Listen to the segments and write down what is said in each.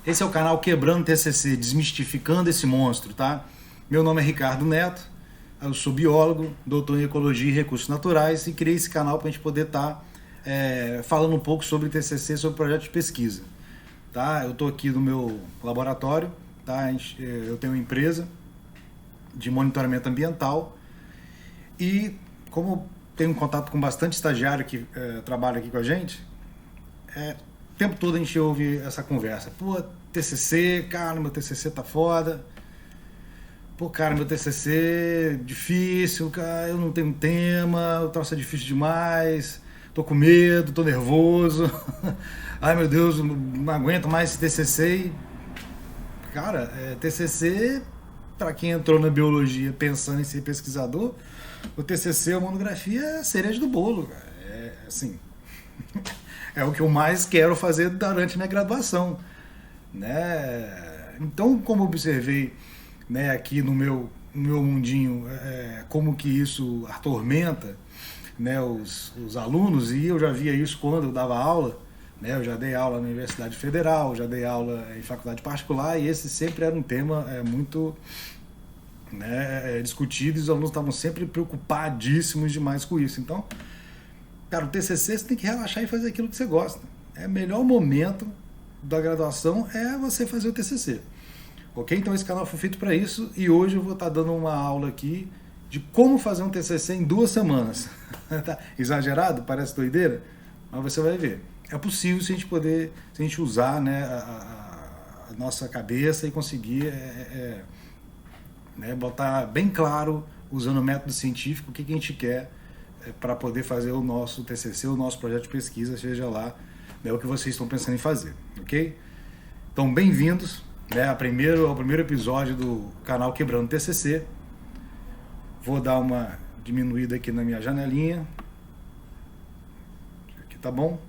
Esse é o canal Quebrando TCC, desmistificando esse monstro, tá? Meu nome é Ricardo Neto, eu sou biólogo, doutor em Ecologia e Recursos Naturais e criei esse canal para a gente poder estar falando um pouco sobre TCC, sobre projetos de pesquisa. Tá? Eu estou aqui no meu laboratório, tá? Eu tenho uma empresa de monitoramento ambiental e como tenho contato com bastante estagiário que trabalha aqui com a gente, o tempo todo a gente ouve essa conversa. Pô, TCC, cara, meu TCC tá foda. Pô, cara, meu TCC difícil, cara, eu não tenho tema, o troço é difícil demais, tô com medo, tô nervoso. Ai, meu Deus, não aguento mais esse TCC. Cara, TCC, para quem entrou na biologia pensando em ser pesquisador, o TCC, a monografia, é a cereja do bolo, cara. Assim, é o que eu mais quero fazer durante minha graduação, né? Então, como observei, né, aqui no meu mundinho, como que isso atormenta, né, os alunos, e eu já via isso quando eu dava aula, né, eu já dei aula na Universidade Federal, já dei aula em faculdade particular, e esse sempre era um tema muito, né, discutido, e os alunos estavam sempre preocupadíssimos demais com isso. Então, cara, o TCC você tem que relaxar e fazer aquilo que você gosta. O melhor momento da graduação é você fazer o TCC. Ok? Então esse canal foi feito para isso e hoje eu vou estar dando uma aula aqui de como fazer um TCC em 2 semanas. Tá exagerado? Parece doideira? Mas você vai ver. É possível se a gente usar, né, a nossa cabeça e conseguir né, botar bem claro, usando o método científico, o que a gente quer para poder fazer o nosso TCC, o nosso projeto de pesquisa, seja lá, né, o que vocês estão pensando em fazer, ok? Então, bem-vindos, né, ao primeiro episódio do canal Quebrando TCC. Vou dar uma diminuída aqui na minha janelinha. Aqui tá bom?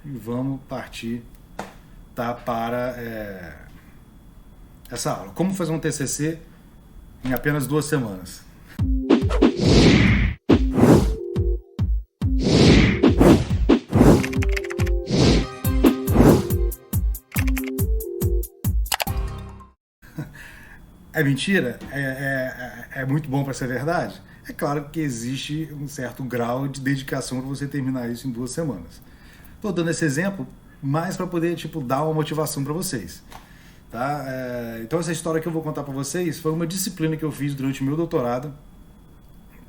E vamos partir, tá, para essa aula. Como fazer um TCC em apenas 2 semanas. É mentira? É muito bom para ser verdade? É claro que existe um certo grau de dedicação para você terminar isso em 2 semanas. Estou dando esse exemplo mais para poder dar uma motivação para vocês. Tá? Então essa história que eu vou contar para vocês foi uma disciplina que eu fiz durante o meu doutorado.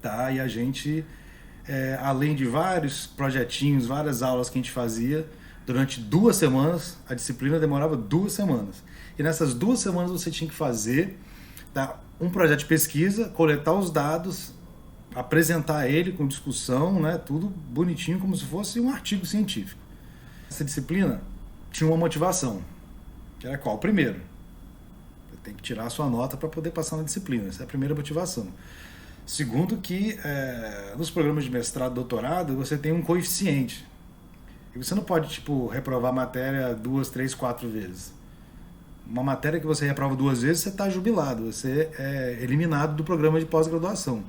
Tá? E a gente, além de vários projetinhos, várias aulas que a gente fazia, durante 2 semanas, a disciplina demorava 2 semanas. E nessas 2 semanas você tinha que fazer, tá, um projeto de pesquisa, coletar os dados, apresentar ele com discussão, né, tudo bonitinho, como se fosse um artigo científico. Essa disciplina tinha uma motivação, que era qual? Primeiro, você tem que tirar a sua nota para poder passar na disciplina, essa é a primeira motivação. Segundo que nos programas de mestrado e doutorado você tem um coeficiente. E você não pode, reprovar matéria 2, 3, 4 vezes. Uma matéria que você reprova 2 vezes, você está jubilado, você é eliminado do programa de pós-graduação.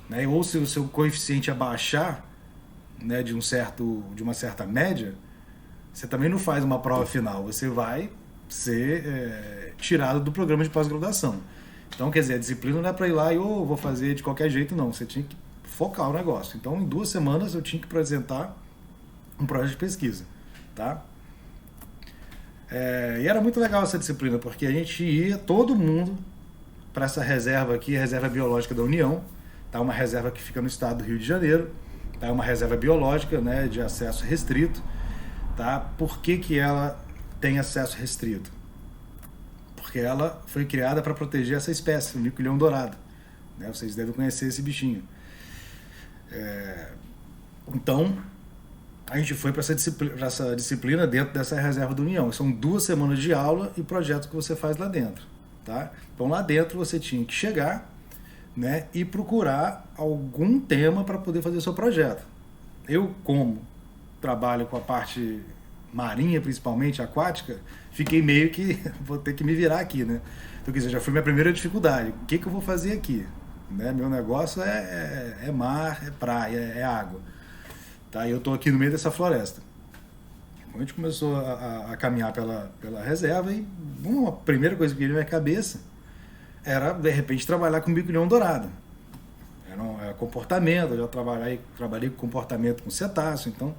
Né? Ou se o seu coeficiente abaixar, né, de uma certa média, você também não faz uma prova final, você vai ser tirado do programa de pós-graduação. Então, quer dizer, a disciplina não é para ir lá e vou fazer de qualquer jeito, não. Você tinha que focar o negócio. Então, em 2 semanas, eu tinha que apresentar um projeto de pesquisa. Tá? E era muito legal essa disciplina, porque a gente ia, todo mundo, para essa reserva aqui, a Reserva Biológica da União. Tá? Uma reserva que fica no estado do Rio de Janeiro. Tá? Uma reserva biológica, né, de acesso restrito. Tá? Por que ela tem acesso restrito? Porque ela foi criada para proteger essa espécie, o mico-leão dourado. Né? Vocês devem conhecer esse bichinho. Então, a gente foi para essa disciplina dentro dessa reserva da União. São 2 semanas de aula e projetos que você faz lá dentro. Tá? Então, lá dentro você tinha que chegar, né, e procurar algum tema para poder fazer o seu projeto. Eu, como trabalho com a parte marinha, principalmente aquática, fiquei meio que vou ter que me virar aqui, né? Então, quer dizer, já foi minha primeira dificuldade. O que eu vou fazer aqui? Né? Meu negócio é mar, é praia, é água. Tá? E eu estou aqui no meio dessa floresta. A gente começou a caminhar pela reserva e uma primeira coisa que veio na minha cabeça era, de repente, trabalhar com bico-leão dourado. Era comportamento, eu já trabalhei com comportamento com cetáceo, então,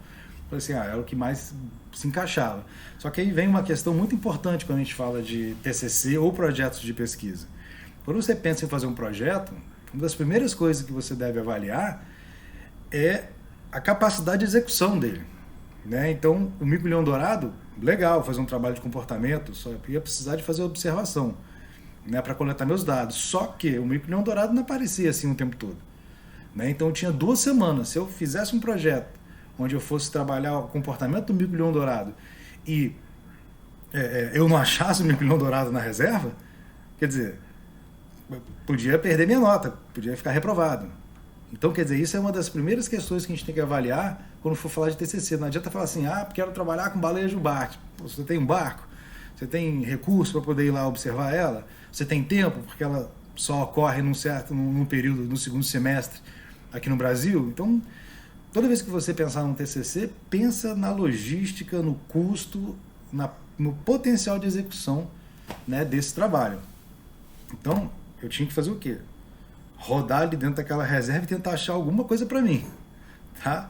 falei assim, era o que mais se encaixava. Só que aí vem uma questão muito importante quando a gente fala de TCC ou projetos de pesquisa. Quando você pensa em fazer um projeto, uma das primeiras coisas que você deve avaliar é a capacidade de execução dele. Né? Então, o mico-leão dourado, legal, fazer um trabalho de comportamento, só ia precisar de fazer observação, né, para coletar meus dados. Só que o mico-leão dourado não aparecia assim o tempo todo. Né? Então, eu tinha 2 semanas. Se eu fizesse um projeto onde eu fosse trabalhar o comportamento do mico-leão dourado e eu não achasse o mico-leão dourado na reserva, quer dizer, podia perder minha nota, podia ficar reprovado. Então, quer dizer, isso é uma das primeiras questões que a gente tem que avaliar quando for falar de TCC. Não adianta falar assim, quero trabalhar com baleia jubarte. Você tem um barco? Você tem recurso para poder ir lá observar ela? Você tem tempo, porque ela só ocorre num período, no segundo semestre aqui no Brasil? Então, toda vez que você pensar num TCC, pensa na logística, no custo, no potencial de execução, né, desse trabalho. Então, eu tinha que fazer o quê? Rodar ali dentro daquela reserva e tentar achar alguma coisa para mim. Tá?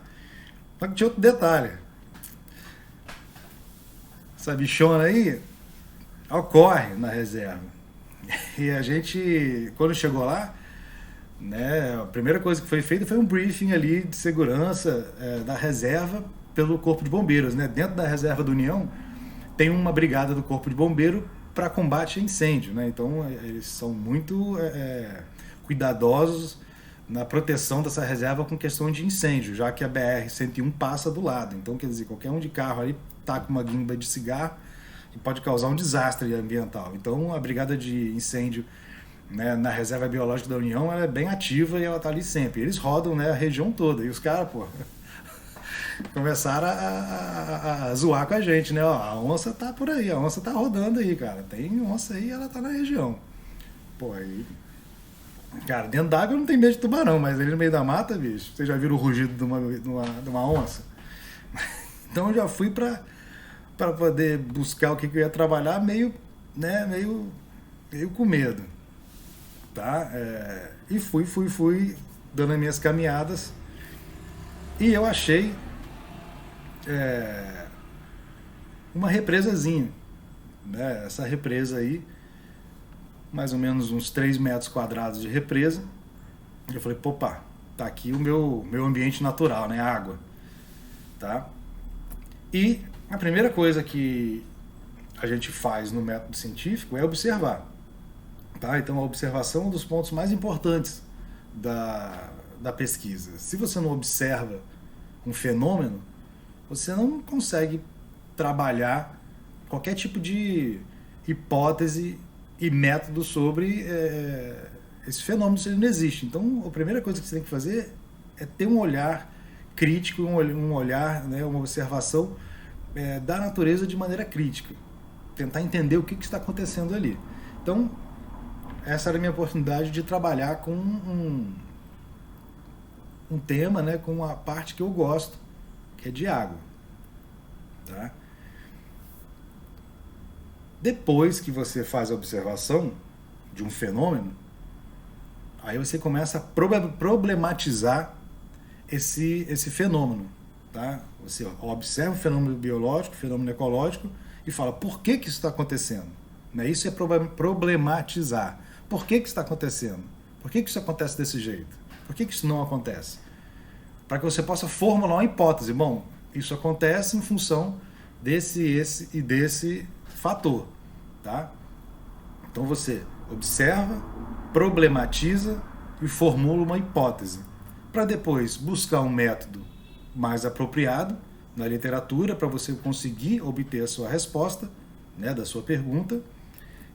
Só que tinha outro detalhe. Essa bichona aí ocorre na reserva. E a gente, quando chegou lá, né, a primeira coisa que foi feita foi um briefing ali de segurança da reserva pelo Corpo de Bombeiros. Né? Dentro da reserva do União tem uma brigada do Corpo de Bombeiro para combate a incêndio. Né? Então eles são muito cuidadosos na proteção dessa reserva com questão de incêndio, já que a BR-101 passa do lado. Então, quer dizer, qualquer um de carro ali tá com uma guimba de cigarro e pode causar um desastre ambiental. Então, a brigada de incêndio, né, na Reserva Biológica da União, ela é bem ativa e ela tá ali sempre. Eles rodam, né, a região toda. E os caras, começaram a zoar com a gente, né? Ó, a onça tá por aí, a onça tá rodando aí, cara. Tem onça aí, ela tá na região. Aí... Cara, dentro d'água eu não tenho medo de tubarão, mas ali no meio da mata, bicho, vocês já viram o rugido de uma onça? Então eu já fui para poder buscar o que eu ia trabalhar meio com medo. Tá? E fui dando as minhas caminhadas e eu achei uma represazinha. Né? Essa represa aí, mais ou menos uns 3 metros quadrados de represa. Eu falei, tá aqui o meu ambiente natural, né? Água. Tá? E a primeira coisa que a gente faz no método científico é observar. Tá? Então, a observação é um dos pontos mais importantes da pesquisa. Se você não observa um fenômeno, você não consegue trabalhar qualquer tipo de hipótese e método sobre esse fenômeno, se ele não existe. Então, a primeira coisa que você tem que fazer é ter um olhar crítico, um olhar, né, uma observação da natureza de maneira crítica. Tentar entender o que está acontecendo ali. Então, essa era a minha oportunidade de trabalhar com um tema, né, com a parte que eu gosto, que é de água. Tá? Depois que você faz a observação de um fenômeno, aí você começa a problematizar esse fenômeno. Tá? Você observa o fenômeno biológico, o fenômeno ecológico e fala, por que isso está acontecendo? Né? Isso é problematizar. Por que isso está acontecendo? Por que isso acontece desse jeito? Por que isso não acontece? Para que você possa formular uma hipótese. Bom, isso acontece em função desse e desse fator. Tá? Então você observa, problematiza e formula uma hipótese. Para depois buscar um método mais apropriado na literatura para você conseguir obter a sua resposta, né, da sua pergunta.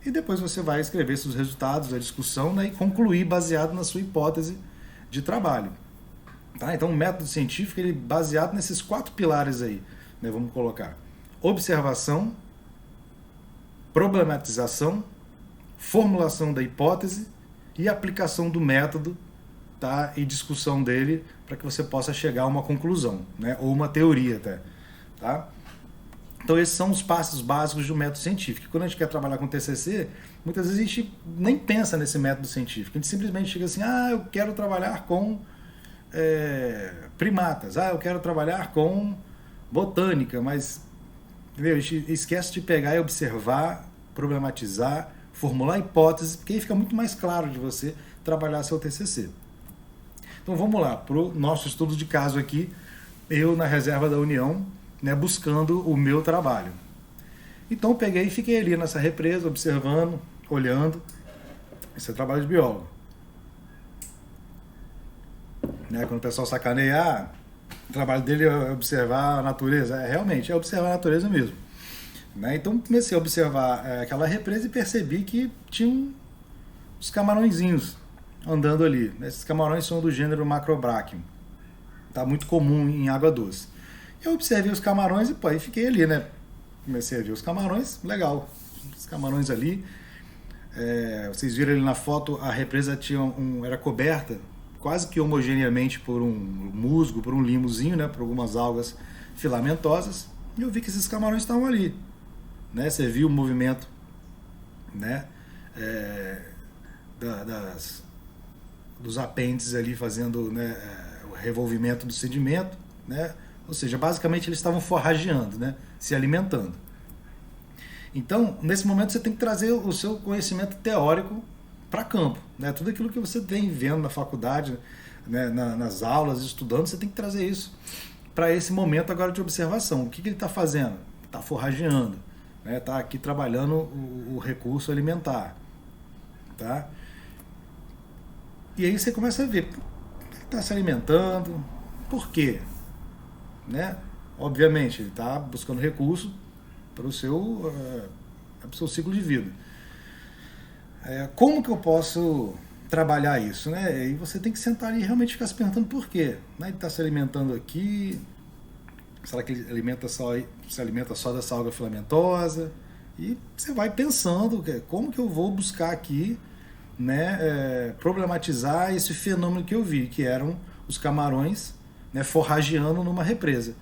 E depois você vai escrever seus resultados, a discussão, né, e concluir baseado na sua hipótese de trabalho. Tá? Então, o método científico ele é baseado nesses 4 pilares aí. Né, vamos colocar observação, problematização, formulação da hipótese e aplicação do método, tá, e discussão dele para que você possa chegar a uma conclusão, né, ou uma teoria até. Tá? Então esses são os passos básicos do método científico. Quando a gente quer trabalhar com TCC, muitas vezes a gente nem pensa nesse método científico. A gente simplesmente chega assim, eu quero trabalhar com primatas, eu quero trabalhar com botânica, mas entendeu? A gente esquece de pegar e observar, problematizar, formular hipóteses, porque aí fica muito mais claro de você trabalhar seu TCC. Então vamos lá, para o nosso estudo de caso aqui, eu na reserva da União, né, buscando o meu trabalho. Então eu peguei e fiquei ali nessa represa, observando, olhando. Esse é trabalho de biólogo. Né, quando o pessoal sacaneia, o trabalho dele é observar a natureza. Realmente, é observar a natureza mesmo. Né, então comecei a observar aquela represa e percebi que tinha uns camarõezinhos andando ali. Esses camarões são do gênero Macrobrachium. Tá muito comum em água doce. Eu observei os camarões e aí fiquei ali, né? Comecei a ver os camarões, legal. Os camarões ali. Vocês viram ali na foto, a represa era coberta quase que homogeneamente por um musgo, por um limozinho, né? Por algumas algas filamentosas. E eu vi que esses camarões estavam ali. Né? Você viu o movimento, né? Dos apêndices ali fazendo, né, o revolvimento do sedimento, né? Ou seja, basicamente eles estavam forrageando, né, se alimentando. Então, nesse momento você tem que trazer o seu conhecimento teórico para campo, né? Tudo aquilo que você tem vendo na faculdade, né, nas aulas, estudando, você tem que trazer isso para esse momento agora de observação. O que ele está fazendo? Está forrageando, né? Está aqui trabalhando o recurso alimentar, tá? E aí você começa a ver, por que está se alimentando, por quê? Né? Obviamente, ele está buscando recurso para o seu ciclo de vida. Como que eu posso trabalhar isso? Né? E você tem que sentar ali e realmente ficar se perguntando por quê. Né? Ele está se alimentando aqui, será que ele se alimenta só dessa alga filamentosa? E você vai pensando, como que eu vou buscar aqui, né, problematizar esse fenômeno que eu vi, que eram os camarões, né, forrageando numa represa.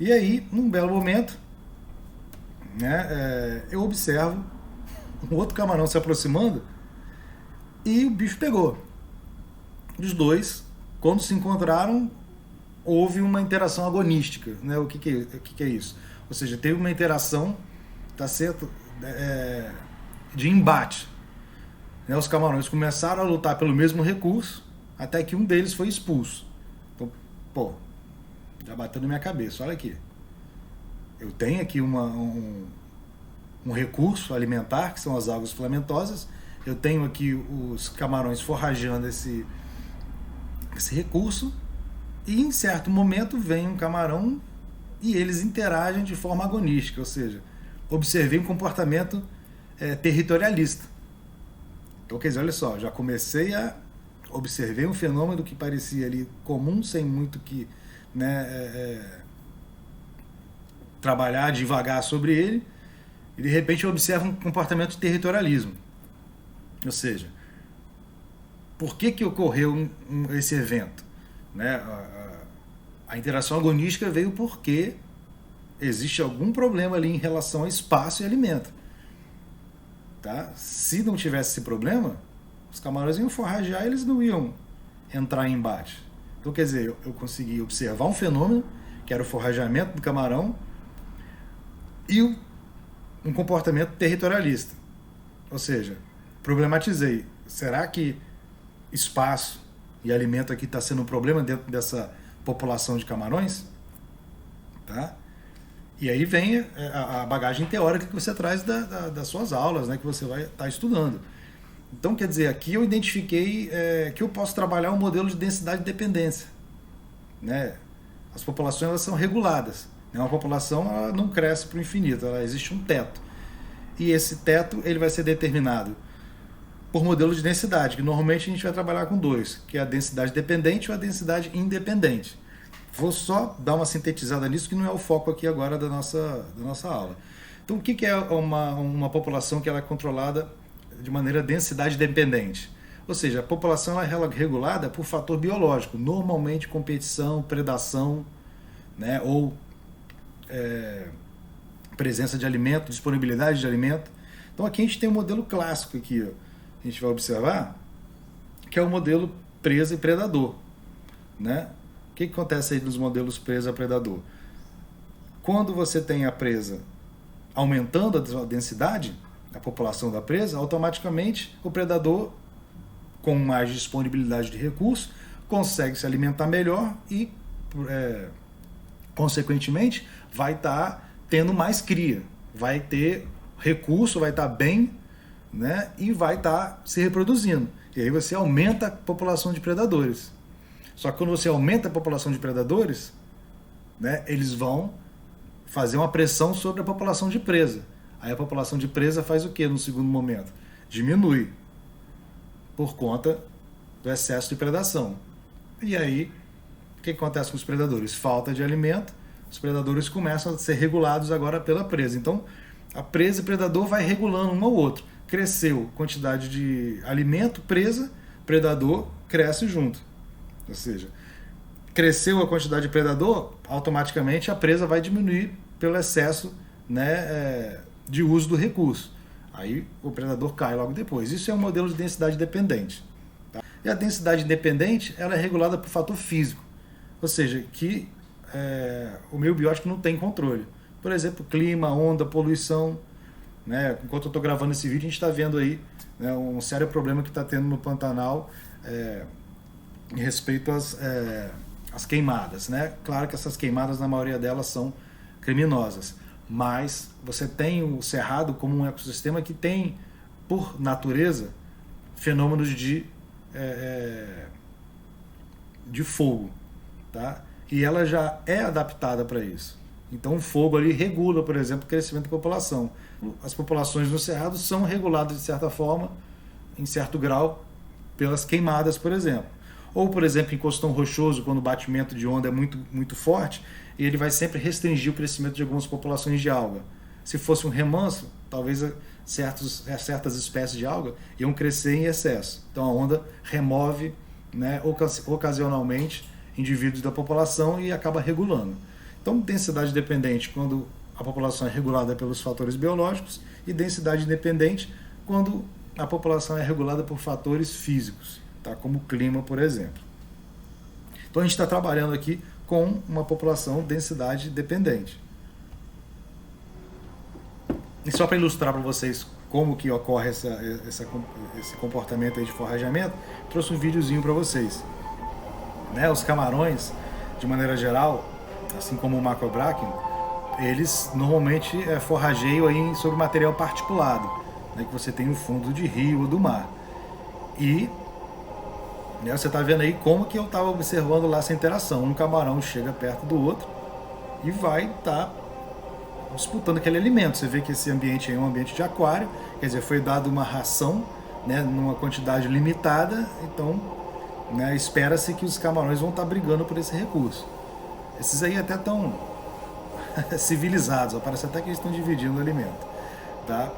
E aí, num belo momento, né, eu observo um outro camarão se aproximando e o bicho pegou. Os dois, quando se encontraram, houve uma interação agonística. Né? O que é isso? Ou seja, teve uma interação, tá certo, de embate. Os camarões começaram a lutar pelo mesmo recurso, até que um deles foi expulso. Então, já bateu na minha cabeça, olha aqui. Eu tenho aqui um recurso alimentar, que são as algas filamentosas. Eu tenho aqui os camarões forrageando esse recurso. E em certo momento vem um camarão e eles interagem de forma agonística, ou seja, observei um comportamento territorialista. Então, quer dizer, olha só, já comecei a observar um fenômeno que parecia ali comum, sem muito que, né, trabalhar devagar sobre ele, e de repente eu observo um comportamento de territorialismo. Ou seja, por que ocorreu esse evento? Né? A interação agonística veio porque existe algum problema ali em relação a espaço e alimento. Tá? Se não tivesse esse problema, os camarões iam forragear e eles não iam entrar em embate. Então, quer dizer, eu consegui observar um fenômeno, que era o forrageamento do camarão, e um comportamento territorialista. Ou seja, problematizei. Será que espaço e alimento aqui está sendo um problema dentro dessa população de camarões? Tá? E aí vem a bagagem teórica que você traz das suas aulas, né, que você vai estar estudando. Então, quer dizer, aqui eu identifiquei que eu posso trabalhar um modelo de densidade e dependência. Né? As populações elas são reguladas. Uma população ela não cresce para o infinito, existe um teto. E esse teto ele vai ser determinado por modelo de densidade, que normalmente a gente vai trabalhar com dois, que é a densidade dependente ou a densidade independente. Vou só dar uma sintetizada nisso, que não é o foco aqui agora da nossa aula. Então, o que é uma população que ela é controlada de maneira densidade dependente? Ou seja, a população ela é regulada por fator biológico, normalmente competição, predação, né, ou presença de alimento, disponibilidade de alimento. Então aqui a gente tem um modelo clássico aqui, ó. A gente vai observar, que é o modelo presa e predador, né? O que acontece aí nos modelos presa e predador? Quando você tem a presa aumentando a densidade, a população da presa, automaticamente o predador, com mais disponibilidade de recursos, consegue se alimentar melhor e, consequentemente, vai estar tendo mais cria, vai ter recurso, vai estar bem, né, e vai estar se reproduzindo. E aí você aumenta a população de predadores. Só que quando você aumenta a população de predadores, né, eles vão fazer uma pressão sobre a população de presa. Aí a população de presa faz o que no segundo momento? Diminui, por conta do excesso de predação. E aí, o que acontece com os predadores? Falta de alimento, os predadores começam a ser regulados agora pela presa. Então, a presa e o predador vai regulando um ao outro. Cresceu quantidade de alimento, presa, predador cresce junto. Ou seja, cresceu a quantidade de predador, automaticamente a presa vai diminuir pelo excesso, né, de uso do recurso. Aí o predador cai logo depois. Isso é um modelo de densidade dependente. Tá? E a densidade independente, ela é regulada por fator físico. Ou seja, que o meio biótico não tem controle. Por exemplo, clima, onda, poluição. Né? Enquanto eu estou gravando esse vídeo, a gente está vendo aí, né, um sério problema que está tendo no Pantanal em respeito às queimadas. Né? Claro que essas queimadas, na maioria delas, são criminosas. Mas você tem o cerrado como um ecossistema que tem, por natureza, fenômenos de fogo. Tá? E ela já é adaptada para isso. Então o fogo ali regula, por exemplo, o crescimento da população. As populações no cerrado são reguladas de certa forma, em certo grau, pelas queimadas, por exemplo. Ou, por exemplo, em Costão Rochoso, quando o batimento de onda é muito, muito forte, ele vai sempre restringir o crescimento de algumas populações de alga. Se fosse um remanso, talvez certas espécies de alga iam crescer em excesso. Então a onda remove, né, ocasionalmente indivíduos da população e acaba regulando. Então, densidade dependente quando a população é regulada pelos fatores biológicos e densidade independente quando a população é regulada por fatores físicos, tá? Como o clima, por exemplo. Então a gente está trabalhando aqui com uma população densidade dependente. E só para ilustrar para vocês como que ocorre esse comportamento aí de forrageamento, trouxe um videozinho para vocês. Né? Os camarões, de maneira geral, assim como o macrobrachium, eles normalmente forrageiam aí sobre material particulado, né, que você tem no fundo de rio ou do mar. E né, você está vendo aí como que eu estava observando lá essa interação. Um camarão chega perto do outro e vai estar disputando aquele alimento. Você vê que esse ambiente é um ambiente de aquário, quer dizer, foi dado uma ração, né, numa quantidade limitada, então, né, espera-se que os camarões vão estar brigando por esse recurso. Esses aí até estão civilizados, parece até que eles estão dividindo o alimento. Tá?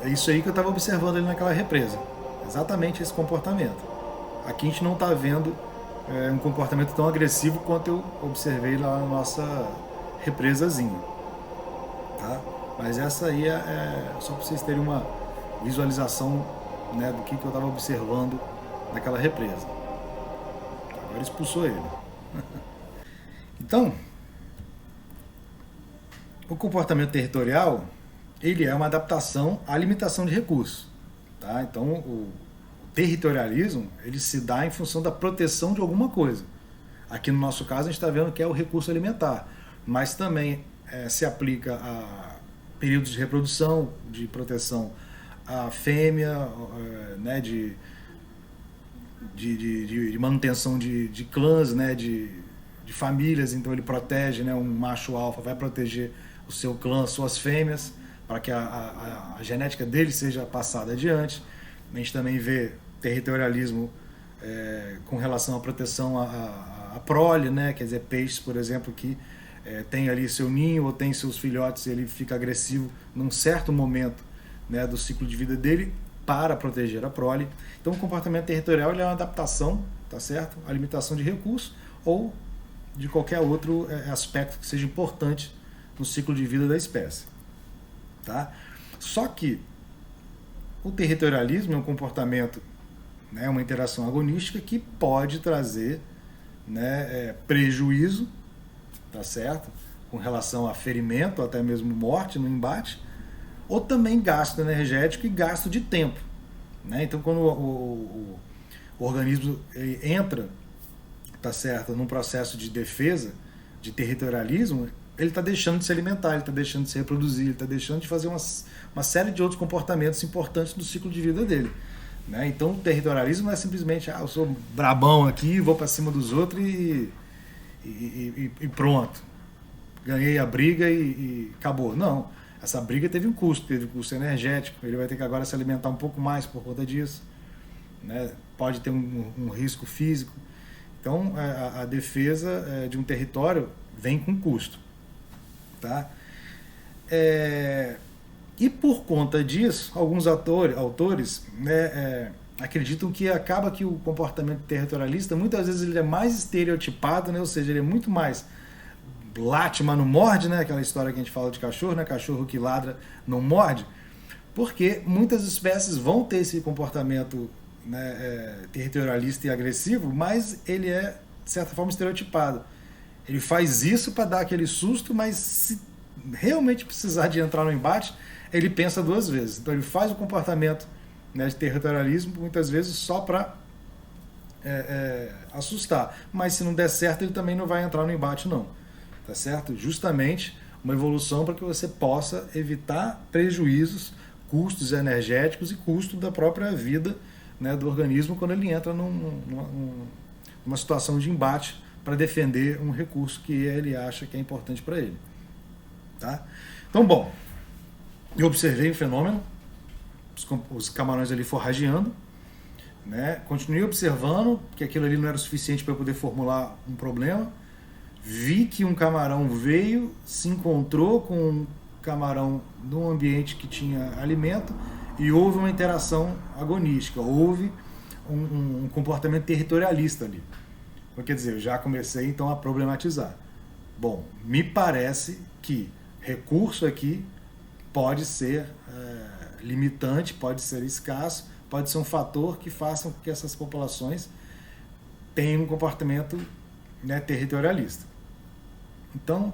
É isso aí que eu estava observando ali naquela represa. Exatamente esse comportamento. Aqui a gente não está vendo um comportamento tão agressivo quanto eu observei lá na nossa represazinha. Tá? Mas essa aí é só para vocês terem uma visualização, né, do que eu estava observando naquela represa. Agora expulsou ele. Então, o comportamento territorial, ele é uma adaptação à limitação de recursos. Tá? Então, o territorialismo, ele se dá em função da proteção de alguma coisa. Aqui no nosso caso, a gente está vendo que é o recurso alimentar, mas também se aplica a períodos de reprodução, de proteção à fêmea, né, de manutenção de clãs, né, de famílias. Então ele protege, né, um macho alfa vai proteger o seu clã, suas fêmeas, para que a genética dele seja passada adiante. A gente também vê territorialismo com relação à proteção à prole, né, quer dizer, peixes, por exemplo, que tem ali seu ninho ou tem seus filhotes, ele fica agressivo num certo momento, né, do ciclo de vida dele para proteger a prole. Então o comportamento territorial ele é uma adaptação, tá certo? A limitação de recursos ou de qualquer outro aspecto que seja importante no ciclo de vida da espécie. Tá? Só que o territorialismo é um comportamento, né, uma interação agonística que pode trazer, né, prejuízo, tá certo? Com relação a ferimento, até mesmo morte no embate, ou também gasto energético e gasto de tempo. Né? Então, quando o organismo entra, tá certo, num processo de defesa, de territorialismo, ele está deixando de se alimentar, ele está deixando de se reproduzir, ele está deixando de fazer uma série de outros comportamentos importantes do ciclo de vida dele. Né? Então, o territorialismo não é simplesmente, eu sou brabão aqui, vou para cima dos outros e pronto. Ganhei a briga e acabou. Não, essa briga teve um custo energético, ele vai ter que agora se alimentar um pouco mais por conta disso. Né? Pode ter um risco físico. Então, a defesa de um território vem com custo. Tá? E por conta disso, alguns autores, né, acreditam que acaba que o comportamento territorialista, muitas vezes ele é mais estereotipado, né? Ou seja, ele é muito mais late, mas não morde, né? Aquela história que a gente fala de cachorro, né? Cachorro que ladra não morde, porque muitas espécies vão ter esse comportamento, né, territorialista e agressivo, mas ele é, de certa forma, estereotipado. Ele faz isso para dar aquele susto, mas se realmente precisar de entrar no embate, ele pensa duas vezes. Então ele faz o comportamento, né, de territorialismo, muitas vezes só para assustar. Mas se não der certo, ele também não vai entrar no embate, não. Tá certo? Justamente uma evolução para que você possa evitar prejuízos, custos energéticos e custo da própria vida, né, do organismo quando ele entra numa situação de embate para defender um recurso que ele acha que é importante para ele. Tá? Então, bom, eu observei o fenômeno, os camarões ali forrageando, né? Continuei observando que aquilo ali não era o suficiente para eu poder formular um problema. Vi que um camarão veio, se encontrou com um camarão num ambiente que tinha alimento e houve uma interação agonística, houve um comportamento territorialista ali. Quer dizer, eu já comecei então a problematizar. Bom, me parece que recurso aqui pode ser limitante, pode ser escasso, pode ser um fator que faça com que essas populações tenham um comportamento, né, territorialista. Então,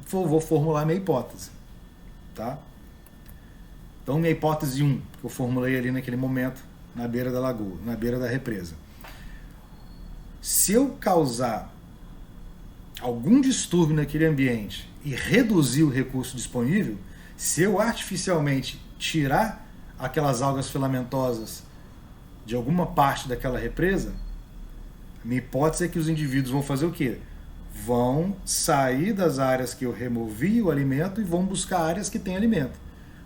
vou formular minha hipótese. Tá? Então, minha hipótese 1, que eu formulei ali naquele momento, na beira da lagoa, na beira da represa. Se eu causar algum distúrbio naquele ambiente e reduzir o recurso disponível, se eu artificialmente tirar aquelas algas filamentosas de alguma parte daquela represa, minha hipótese é que os indivíduos vão fazer o quê? Vão sair das áreas que eu removi o alimento e vão buscar áreas que têm alimento.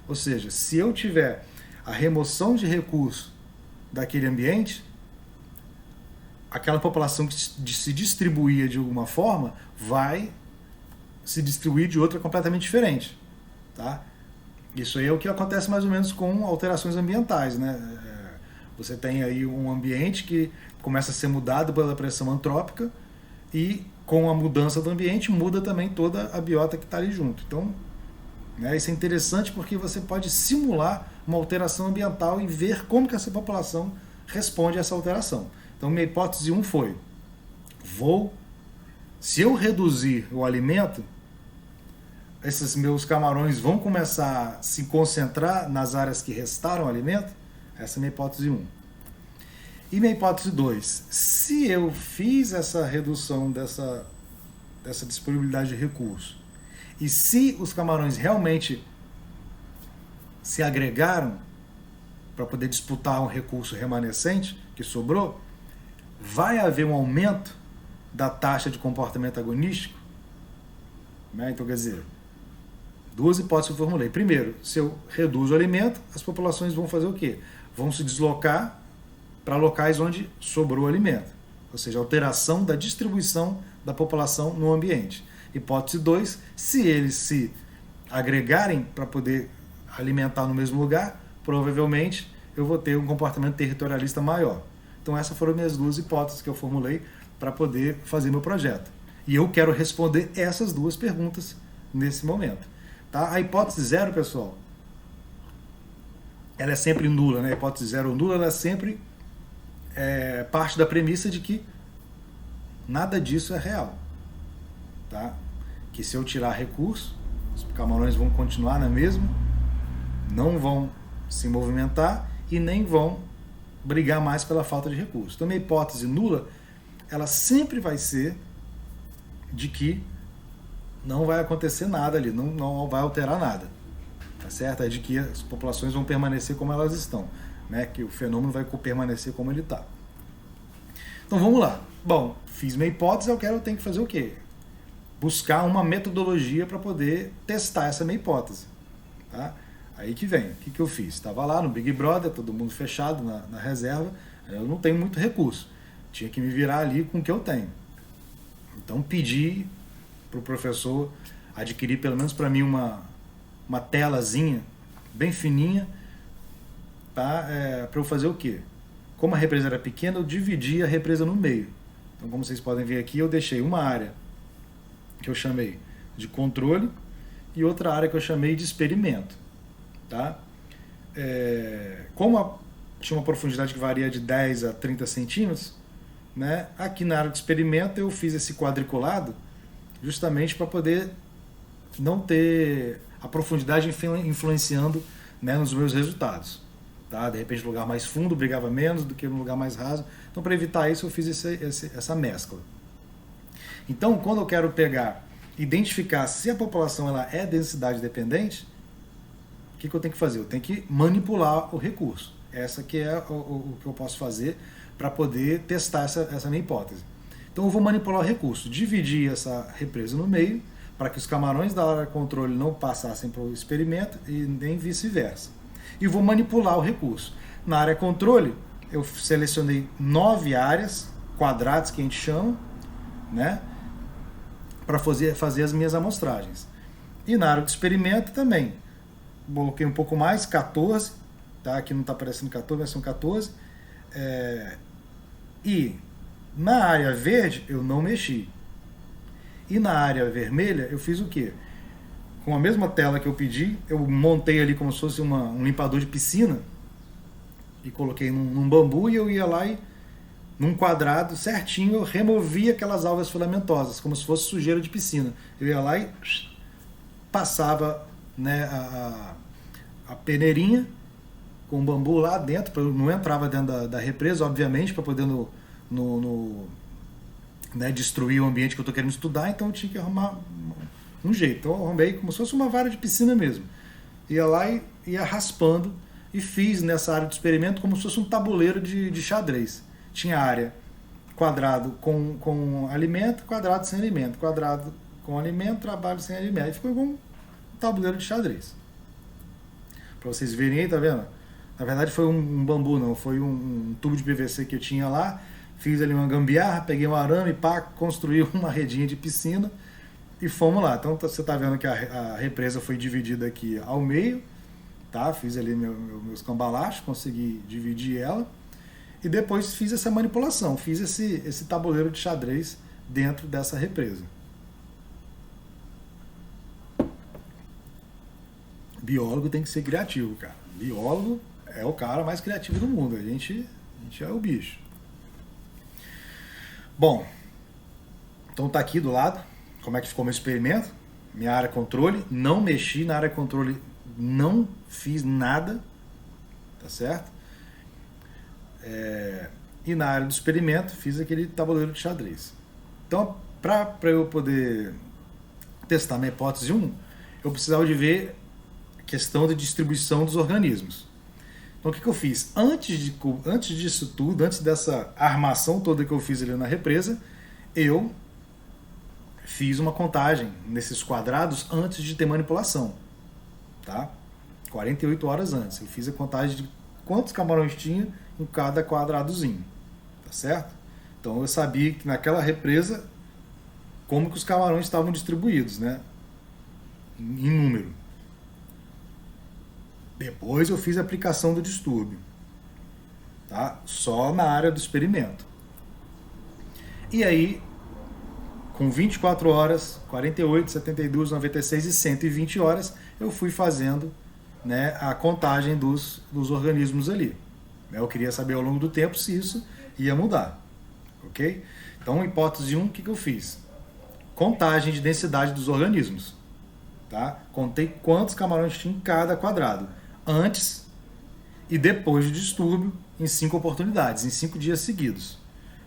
Ou seja, se eu tiver a remoção de recurso daquele ambiente, aquela população que se distribuía de alguma forma vai se distribuir de outra completamente diferente. Tá? Isso aí é o que acontece mais ou menos com alterações ambientais. Né? Você tem aí um ambiente que começa a ser mudado pela pressão antrópica e com a mudança do ambiente muda também toda a biota que está ali junto. Então, né, isso é interessante porque você pode simular uma alteração ambiental e ver como que essa população responde a essa alteração. Então, minha hipótese 1 foi, se eu reduzir o alimento, esses meus camarões vão começar a se concentrar nas áreas que restaram alimento? Essa é a minha hipótese 1. E minha hipótese 2, se eu fiz essa redução dessa disponibilidade de recurso, e se os camarões realmente se agregaram para poder disputar um recurso remanescente que sobrou, vai haver um aumento da taxa de comportamento agonístico? Né? Então, quer dizer, duas hipóteses que eu formulei. Primeiro, se eu reduzo o alimento, as populações vão fazer o quê? Vão se deslocar para locais onde sobrou alimento. Ou seja, alteração da distribuição da população no ambiente. Hipótese 2, se eles se agregarem para poder alimentar no mesmo lugar, provavelmente eu vou ter um comportamento territorialista maior. Então essas foram minhas duas hipóteses que eu formulei para poder fazer meu projeto. E eu quero responder essas duas perguntas nesse momento. Tá? A hipótese zero, pessoal, ela é sempre nula, né? A hipótese zero ou nula, ela é sempre parte da premissa de que nada disso é real. Tá? Que se eu tirar recurso, os camarões vão continuar na mesma, não vão se movimentar e nem vão brigar mais pela falta de recurso. Então, minha hipótese nula, ela sempre vai ser de que não vai acontecer nada ali, não vai alterar nada. Tá certo? É de que as populações vão permanecer como elas estão, né? Que o fenômeno vai permanecer como ele está. Então vamos lá. Bom, fiz minha hipótese, eu tenho que fazer o quê? Buscar uma metodologia para poder testar essa minha hipótese. Tá? Aí que vem, o que eu fiz? Estava lá no Big Brother, todo mundo fechado na reserva, eu não tenho muito recurso, tinha que me virar ali com o que eu tenho. Então pedi para o professor adquirir pelo menos para mim uma telazinha bem fininha, tá? Para eu fazer o quê? Como a represa era pequena, eu dividi a represa no meio. Então, como vocês podem ver aqui, eu deixei uma área que eu chamei de controle e outra área que eu chamei de experimento. Tá? Tinha uma profundidade que varia de 10 a 30 centímetros, né? Aqui na área de experimento eu fiz esse quadriculado justamente para poder não ter a profundidade influenciando, né, nos meus resultados. Tá? De repente, no lugar mais fundo brigava menos do que no lugar mais raso. Então, para evitar isso, eu fiz essa mescla. Então, quando eu quero identificar se a população ela é densidade dependente, o que eu tenho que fazer? Eu tenho que manipular o recurso. Essa que é o que eu posso fazer para poder testar essa minha hipótese. Então eu vou manipular o recurso, dividir essa represa no meio, para que os camarões da área de controle não passassem para o experimento e nem vice-versa. E vou manipular o recurso. Na área controle, eu selecionei 9 áreas, quadrados que a gente chama, né, para fazer as minhas amostragens. E na área de experimento também. Coloquei um pouco mais, 14, tá? Aqui não está aparecendo 14, mas são 14. E na área verde eu não mexi. E na área vermelha eu fiz o quê? Com a mesma tela que eu pedi, eu montei ali como se fosse um limpador de piscina e coloquei num bambu e eu ia lá e num quadrado certinho eu removia aquelas algas filamentosas, como se fosse sujeira de piscina. Eu ia lá e passava, né, a peneirinha com o bambu lá dentro, não entrava dentro da represa, obviamente, para poder né, destruir o ambiente que eu estou querendo estudar, então eu tinha que arrumar um jeito. Então eu arrumei como se fosse uma vara de piscina mesmo. Ia lá e ia raspando e fiz nessa área de experimento como se fosse um tabuleiro de xadrez. Tinha área quadrado com alimento, quadrado sem alimento, quadrado com alimento, trabalho sem alimento. E ficou como um tabuleiro de xadrez. Para vocês verem aí, tá vendo? Na verdade foi um bambu, não, foi um tubo de PVC que eu tinha lá. Fiz ali uma gambiarra, peguei um arame, construí uma redinha de piscina e fomos lá. Então você está vendo que a represa foi dividida aqui ao meio, tá? Fiz ali meus cambalachos, consegui dividir ela e depois fiz essa manipulação, fiz esse tabuleiro de xadrez dentro dessa represa. Biólogo tem que ser criativo, cara. Biólogo é o cara mais criativo do mundo. A gente é o bicho. Bom, então tá aqui do lado como é que ficou meu experimento. Minha área controle, não mexi na área controle, não fiz nada, tá certo? E na área do experimento fiz aquele tabuleiro de xadrez. Então, para eu poder testar minha hipótese 1, eu precisava de ver a questão da distribuição dos organismos. Então o que eu fiz? Antes disso tudo, antes dessa armação toda que eu fiz ali na represa, eu fiz uma contagem nesses quadrados antes de ter manipulação. Tá? 48 horas antes. Eu fiz a contagem de quantos camarões tinha em cada quadradozinho. Tá certo? Então eu sabia que naquela represa como que os camarões estavam distribuídos, né? Em número. Depois eu fiz a aplicação do distúrbio, tá? Só na área do experimento. E aí Com 24 horas, 48, 72, 96 e 120 horas, eu fui fazendo, né, a contagem dos organismos ali. Eu queria saber ao longo do tempo se isso ia mudar. Ok? Então, hipótese 1, o que eu fiz? Contagem de densidade dos organismos. Tá? Contei quantos camarões tinha em cada quadrado, antes e depois do distúrbio, em 5 oportunidades, em 5 dias seguidos,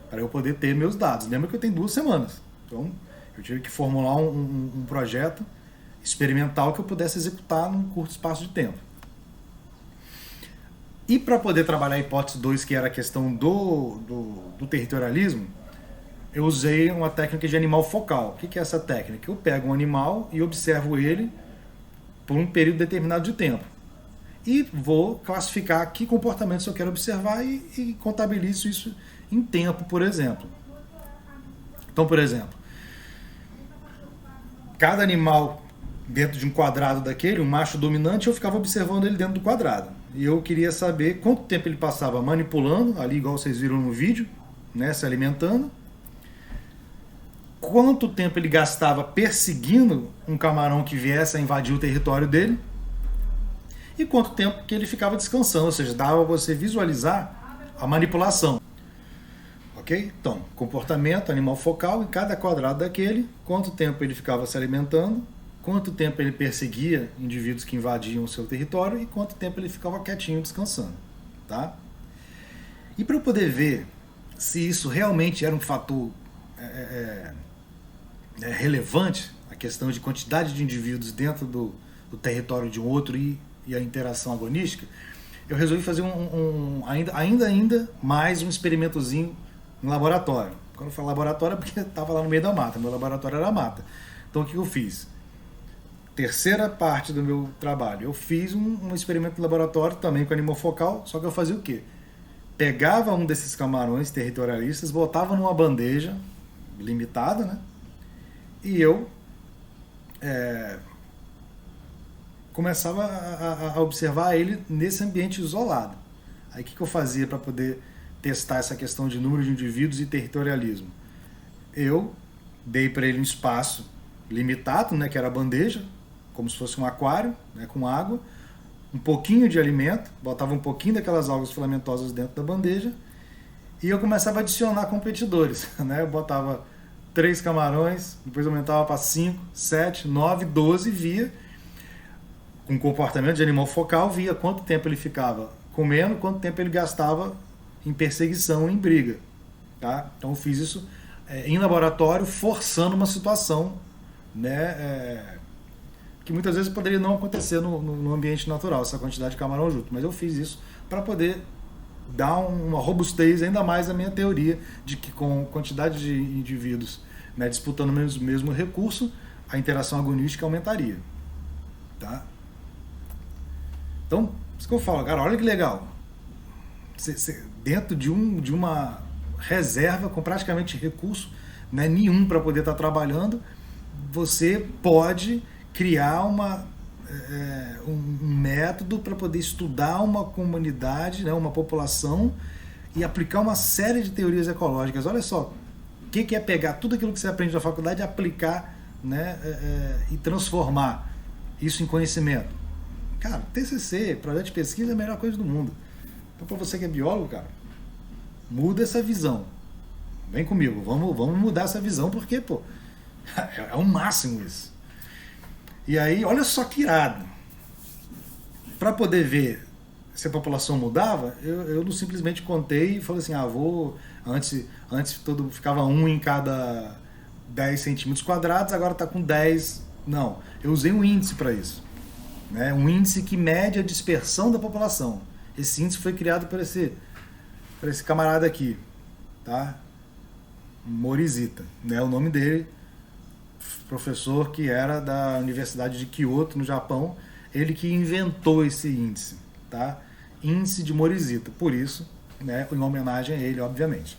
para eu poder ter meus dados. Lembra que eu tenho 2 semanas. Então, eu tive que formular um projeto experimental que eu pudesse executar num curto espaço de tempo. E para poder trabalhar a hipótese 2, que era a questão do territorialismo, eu usei uma técnica de animal focal. O que é essa técnica? Eu pego um animal e observo ele por um período determinado de tempo. E vou classificar que comportamentos eu quero observar e contabilizo isso em tempo, por exemplo. Então, por exemplo, cada animal dentro de um quadrado daquele, um macho dominante, eu ficava observando ele dentro do quadrado. E eu queria saber quanto tempo ele passava manipulando, ali igual vocês viram no vídeo, né, se alimentando. Quanto tempo ele gastava perseguindo um camarão que viesse a invadir o território dele. E quanto tempo que ele ficava descansando, ou seja, dava para você visualizar a manipulação. Ok? Então, comportamento, animal focal, em cada quadrado daquele, quanto tempo ele ficava se alimentando, quanto tempo ele perseguia indivíduos que invadiam o seu território e quanto tempo ele ficava quietinho descansando. Tá? E para eu poder ver se isso realmente era um fator relevante, a questão de quantidade de indivíduos dentro do território de um outro e a interação agonística, eu resolvi fazer ainda mais um experimentozinho em laboratório. Quando eu falo laboratório é porque estava lá no meio da mata, meu laboratório era a mata. Então o que eu fiz? Terceira parte do meu trabalho, eu fiz um experimento em laboratório também com animal focal, só que eu fazia o quê? Pegava um desses camarões territorialistas, botava numa bandeja limitada, né? E eu começava a observar ele nesse ambiente isolado. Aí o que eu fazia para poder testar essa questão de número de indivíduos e territorialismo? Eu dei para ele um espaço limitado, né, que era a bandeja, como se fosse um aquário, né, com água, um pouquinho de alimento, botava um pouquinho daquelas algas filamentosas dentro da bandeja e eu começava a adicionar competidores. Né? Eu botava 3 camarões, depois aumentava para 5, 7, 9, 12 e via, com comportamento de animal focal, via quanto tempo ele ficava comendo, quanto tempo ele gastava em perseguição, em briga. Tá? Então eu fiz isso em laboratório, forçando uma situação, né, que muitas vezes poderia não acontecer no ambiente natural, essa quantidade de camarão junto. Mas eu fiz isso para poder dar uma robustez ainda mais à minha teoria de que com quantidade de indivíduos, né, disputando o mesmo recurso, a interação agonística aumentaria. Tá? Então, isso que eu falo, cara, olha que legal. Dentro de uma reserva com praticamente recurso, né, nenhum para poder estar trabalhando, você pode criar um método para poder estudar uma comunidade, né, uma população e aplicar uma série de teorias ecológicas. Olha só, o que é pegar tudo aquilo que você aprende na faculdade e aplicar, né, e transformar isso em conhecimento. Cara, TCC, projeto de pesquisa, é a melhor coisa do mundo. Então, para você que é biólogo, cara, muda essa visão. Vem comigo, vamos mudar essa visão, porque, pô, é o máximo isso. E aí, olha só que irado. Para poder ver se a população mudava, eu não simplesmente contei e falei assim, antes todo ficava 1 em cada 10 centímetros quadrados, agora está com 10. Não, eu usei um índice para isso. Né? Um índice que mede a dispersão da população. Esse índice foi criado por esse camarada aqui, tá? Morishita, né? O nome dele, professor que era da Universidade de Kyoto, no Japão, ele que inventou esse índice, tá? Índice de Morishita, por isso, né, em homenagem a ele, obviamente.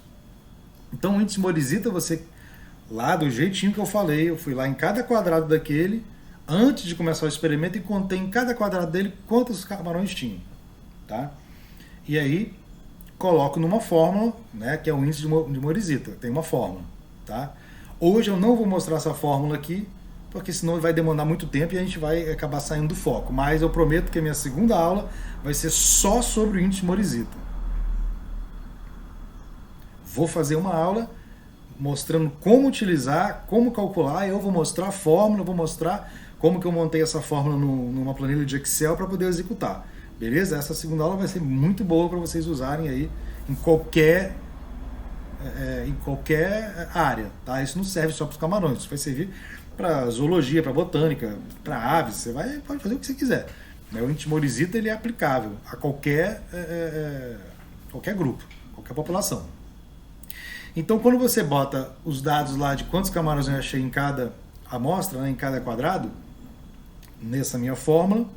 Então, o índice Morishita, você, lá do jeitinho que eu falei, eu fui lá em cada quadrado daquele, antes de começar o experimento, e contei em cada quadrado dele quantos camarões tinham, tá? E aí, coloco numa fórmula, né, que é o índice de Morishita, tem uma fórmula, tá? Hoje eu não vou mostrar essa fórmula aqui, porque senão vai demandar muito tempo e a gente vai acabar saindo do foco. Mas eu prometo que a minha segunda aula vai ser só sobre o índice de Morishita. Vou fazer uma aula mostrando como utilizar, como calcular, eu vou mostrar a fórmula, vou mostrar como que eu montei essa fórmula numa planilha de Excel para poder executar. Beleza? Essa segunda aula vai ser muito boa para vocês usarem aí em qualquer área, tá? Isso não serve só para os camarões, isso vai servir para zoologia, para botânica, para aves, você pode fazer o que você quiser. O índice de Morishita ele é aplicável a qualquer grupo, qualquer população. Então, quando você bota os dados lá de quantos camarões eu achei em cada amostra, né, em cada quadrado, nessa minha fórmula,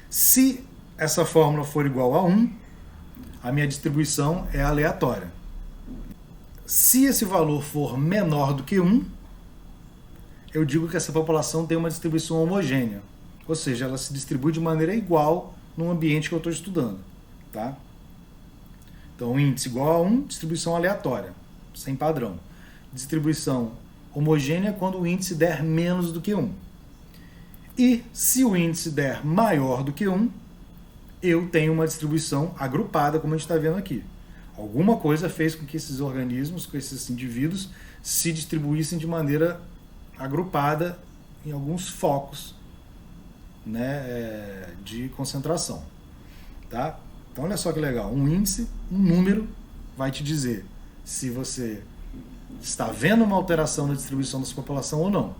se essa fórmula for igual a 1, a minha distribuição é aleatória. Se esse valor for menor do que 1, eu digo que essa população tem uma distribuição homogênea, ou seja, ela se distribui de maneira igual no ambiente que eu estou estudando. Tá? Então, índice igual a 1, distribuição aleatória, sem padrão. Distribuição homogênea quando o índice der menos do que 1. E se o índice der maior do que 1, eu tenho uma distribuição agrupada, como a gente está vendo aqui. Alguma coisa fez com que esses organismos, com esses indivíduos, se distribuíssem de maneira agrupada em alguns focos, né, de concentração. Tá? Então olha só que legal, um índice, um número, vai te dizer se você está vendo uma alteração na distribuição da sua população ou não.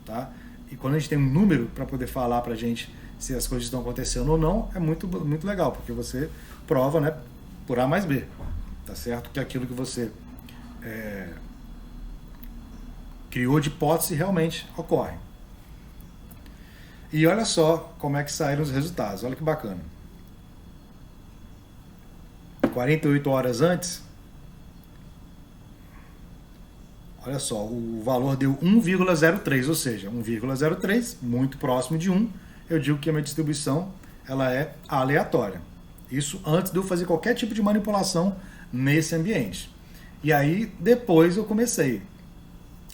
Tá? E quando a gente tem um número para poder falar para a gente se as coisas estão acontecendo ou não, é muito, muito legal, porque você prova, né, por A mais B. Tá certo? Que aquilo que você criou de hipótese realmente ocorre. E olha só como é que saíram os resultados. Olha que bacana. 48 horas antes, olha só, o valor deu 1,03, ou seja, 1,03, muito próximo de 1, eu digo que a minha distribuição ela é aleatória. Isso antes de eu fazer qualquer tipo de manipulação nesse ambiente. E aí, depois eu comecei.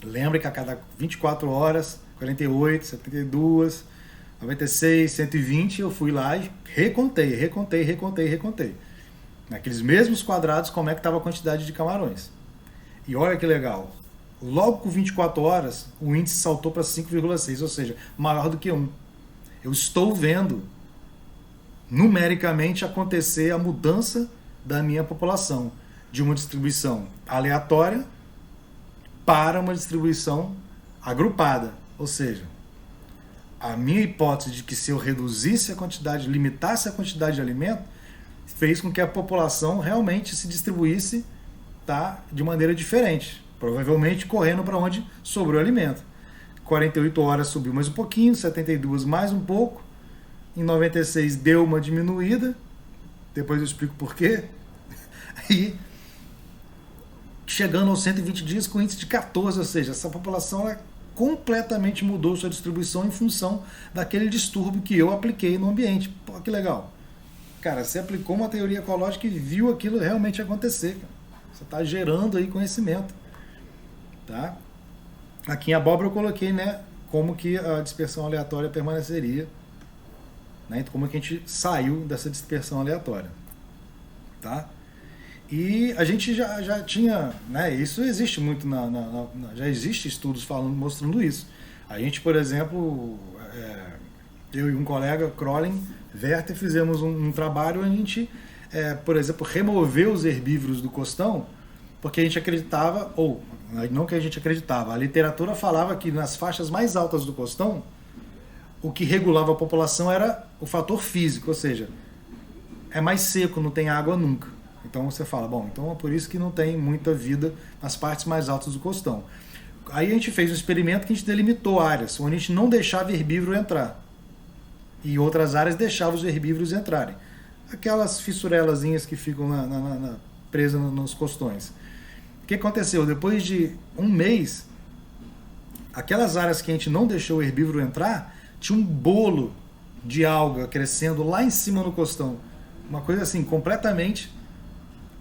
Lembra que a cada 24 horas, 48, 72, 96, 120, eu fui lá e recontei. Naqueles mesmos quadrados, como é que estava a quantidade de camarões. E olha que legal. Logo com 24 horas, o índice saltou para 5,6, ou seja, maior do que 1. Eu estou vendo numericamente acontecer a mudança da minha população, de uma distribuição aleatória para uma distribuição agrupada. Ou seja, a minha hipótese de que se eu reduzisse a quantidade, limitasse a quantidade de alimento, fez com que a população realmente se distribuísse, tá, de maneira diferente. Provavelmente correndo para onde sobrou alimento. 48 horas subiu mais um pouquinho, 72 mais um pouco, em 96 deu uma diminuída, depois eu explico por quê, e chegando aos 120 dias com índice de 14, ou seja, essa população ela completamente mudou sua distribuição em função daquele distúrbio que eu apliquei no ambiente. Pô, que legal. Cara, você aplicou uma teoria ecológica e viu aquilo realmente acontecer. Cara. Você está gerando aí conhecimento. Tá? Aqui em abóbora eu coloquei, né, como que a dispersão aleatória permaneceria, né, como que a gente saiu dessa dispersão aleatória. Tá? E a gente já tinha, né, isso existe muito, já existe estudos mostrando isso. A gente, por exemplo, eu e um colega, Crolin, Werther, fizemos um trabalho onde a gente, por exemplo, removeu os herbívoros do costão, porque a gente acreditava, ou não que a gente acreditava, a literatura falava que nas faixas mais altas do costão, o que regulava a população era o fator físico, ou seja, é mais seco, não tem água nunca. Então você fala, bom, então é por isso que não tem muita vida nas partes mais altas do costão. Aí a gente fez um experimento que a gente delimitou áreas, onde a gente não deixava herbívoro entrar. E outras áreas deixavam os herbívoros entrarem. Aquelas fissurelazinhas que ficam presas nos costões. O que aconteceu? Depois de um mês, aquelas áreas que a gente não deixou o herbívoro entrar, tinha um bolo de alga crescendo lá em cima no costão. Uma coisa assim, completamente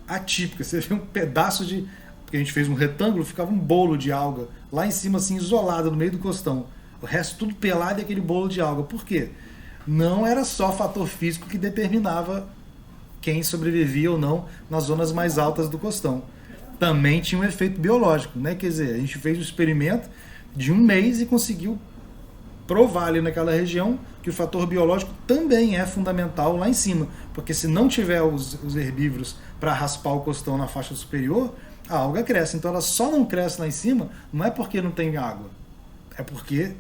atípica. Você vê um pedaço de porque a gente fez um retângulo, ficava um bolo de alga lá em cima, assim, isolado, no meio do costão. O resto tudo pelado e aquele bolo de alga. Por quê? Não era só fator físico que determinava quem sobrevivia ou não nas zonas mais altas do costão. Também tinha um efeito biológico, né? Quer dizer, a gente fez um experimento de 1 mês e conseguiu provar ali naquela região que o fator biológico também é fundamental lá em cima, porque se não tiver os herbívoros para raspar o costão na faixa superior, a alga cresce. Então ela só não cresce lá em cima, não é porque não tem água, é porque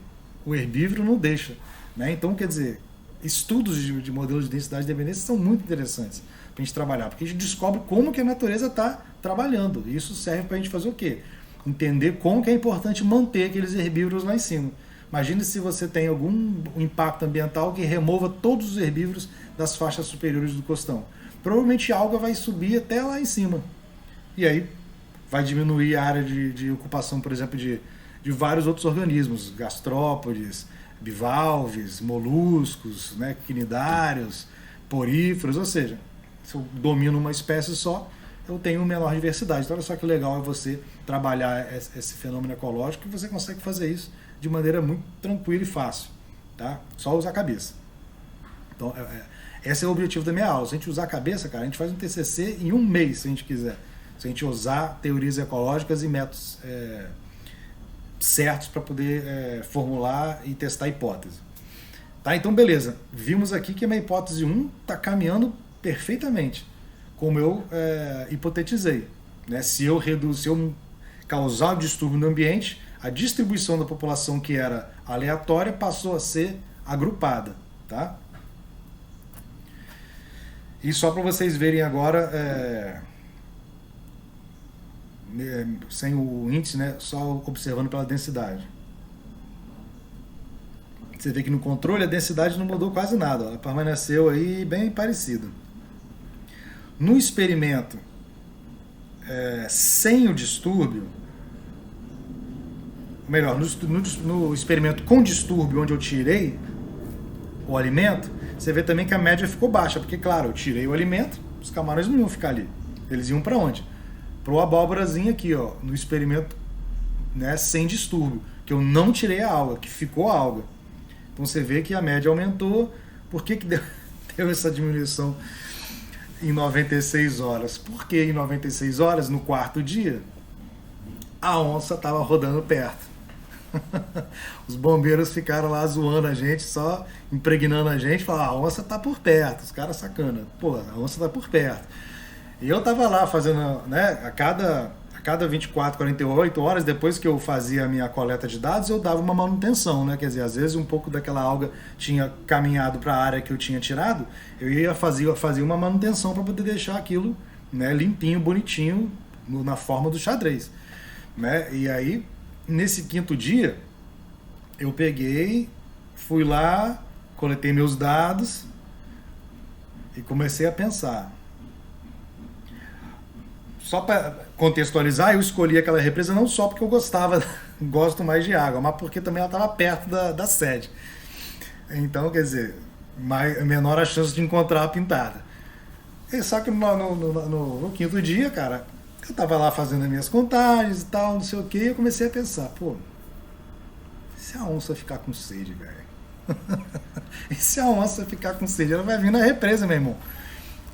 o herbívoro não deixa, né? Então, quer dizer, estudos de modelos de densidade de dependência são muito interessantes para a gente trabalhar, porque a gente descobre como que a natureza está trabalhando. E isso serve para a gente fazer o quê? Entender como que é importante manter aqueles herbívoros lá em cima. Imagine se você tem algum impacto ambiental que remova todos os herbívoros das faixas superiores do costão. Provavelmente a alga vai subir até lá em cima. E aí vai diminuir a área de ocupação, por exemplo, de vários outros organismos, gastrópodes, bivalves, moluscos, né, quinidários, poríferos, ou seja, se eu domino uma espécie só, eu tenho menor diversidade. Então olha só que legal é você trabalhar esse fenômeno ecológico e você consegue fazer isso de maneira muito tranquila e fácil, tá? Só usar a cabeça. Então, esse é o objetivo da minha aula. Se a gente usar a cabeça, cara, a gente faz um TCC em 1 mês, se a gente quiser. Se a gente usar teorias ecológicas e métodos certos para poder formular e testar a hipótese. Tá? Então, beleza. Vimos aqui que a minha hipótese 1 está caminhando perfeitamente, como eu hipotetizei. Né? Se eu causar o distúrbio no ambiente, a distribuição da população que era aleatória passou a ser agrupada. Tá? E só para vocês verem agora, sem o índice, né, só observando pela densidade. Você vê que no controle a densidade não mudou quase nada, ela permaneceu aí bem parecida. No experimento sem o distúrbio, melhor, no experimento com distúrbio, onde eu tirei o alimento, você vê também que a média ficou baixa, porque, claro, eu tirei o alimento, os camarões não iam ficar ali. Eles iam para onde? Para o abóborazinho aqui, ó, no experimento, né, sem distúrbio, que eu não tirei a alga, que ficou a alga. Então você vê que a média aumentou. Por que deu essa diminuição em 96 horas? Porque em 96 horas, no 4º dia, a onça estava rodando perto. Os bombeiros ficaram lá zoando a gente, só impregnando a gente, falaram, a onça tá por perto, os caras sacana, pô, a onça tá por perto. E eu tava lá fazendo, né, a cada 24, 48 horas, depois que eu fazia a minha coleta de dados, eu dava uma manutenção, né, quer dizer, às vezes um pouco daquela alga tinha caminhado para a área que eu tinha tirado, eu ia fazer uma manutenção para poder deixar aquilo, né, limpinho, bonitinho, na forma do xadrez, né, e aí nesse 5º dia, eu peguei, fui lá, coletei meus dados e comecei a pensar. Só para contextualizar, eu escolhi aquela represa não só porque eu gosto mais de água, mas porque também ela estava perto da sede. Então, quer dizer, menor a chance de encontrar a pintada. E só que no 5º dia, cara, eu tava lá fazendo as minhas contagens e tal, não sei o que, e eu comecei a pensar, pô, e se a onça ficar com sede, velho? E se a onça ficar com sede? Ela vai vir na represa, meu irmão.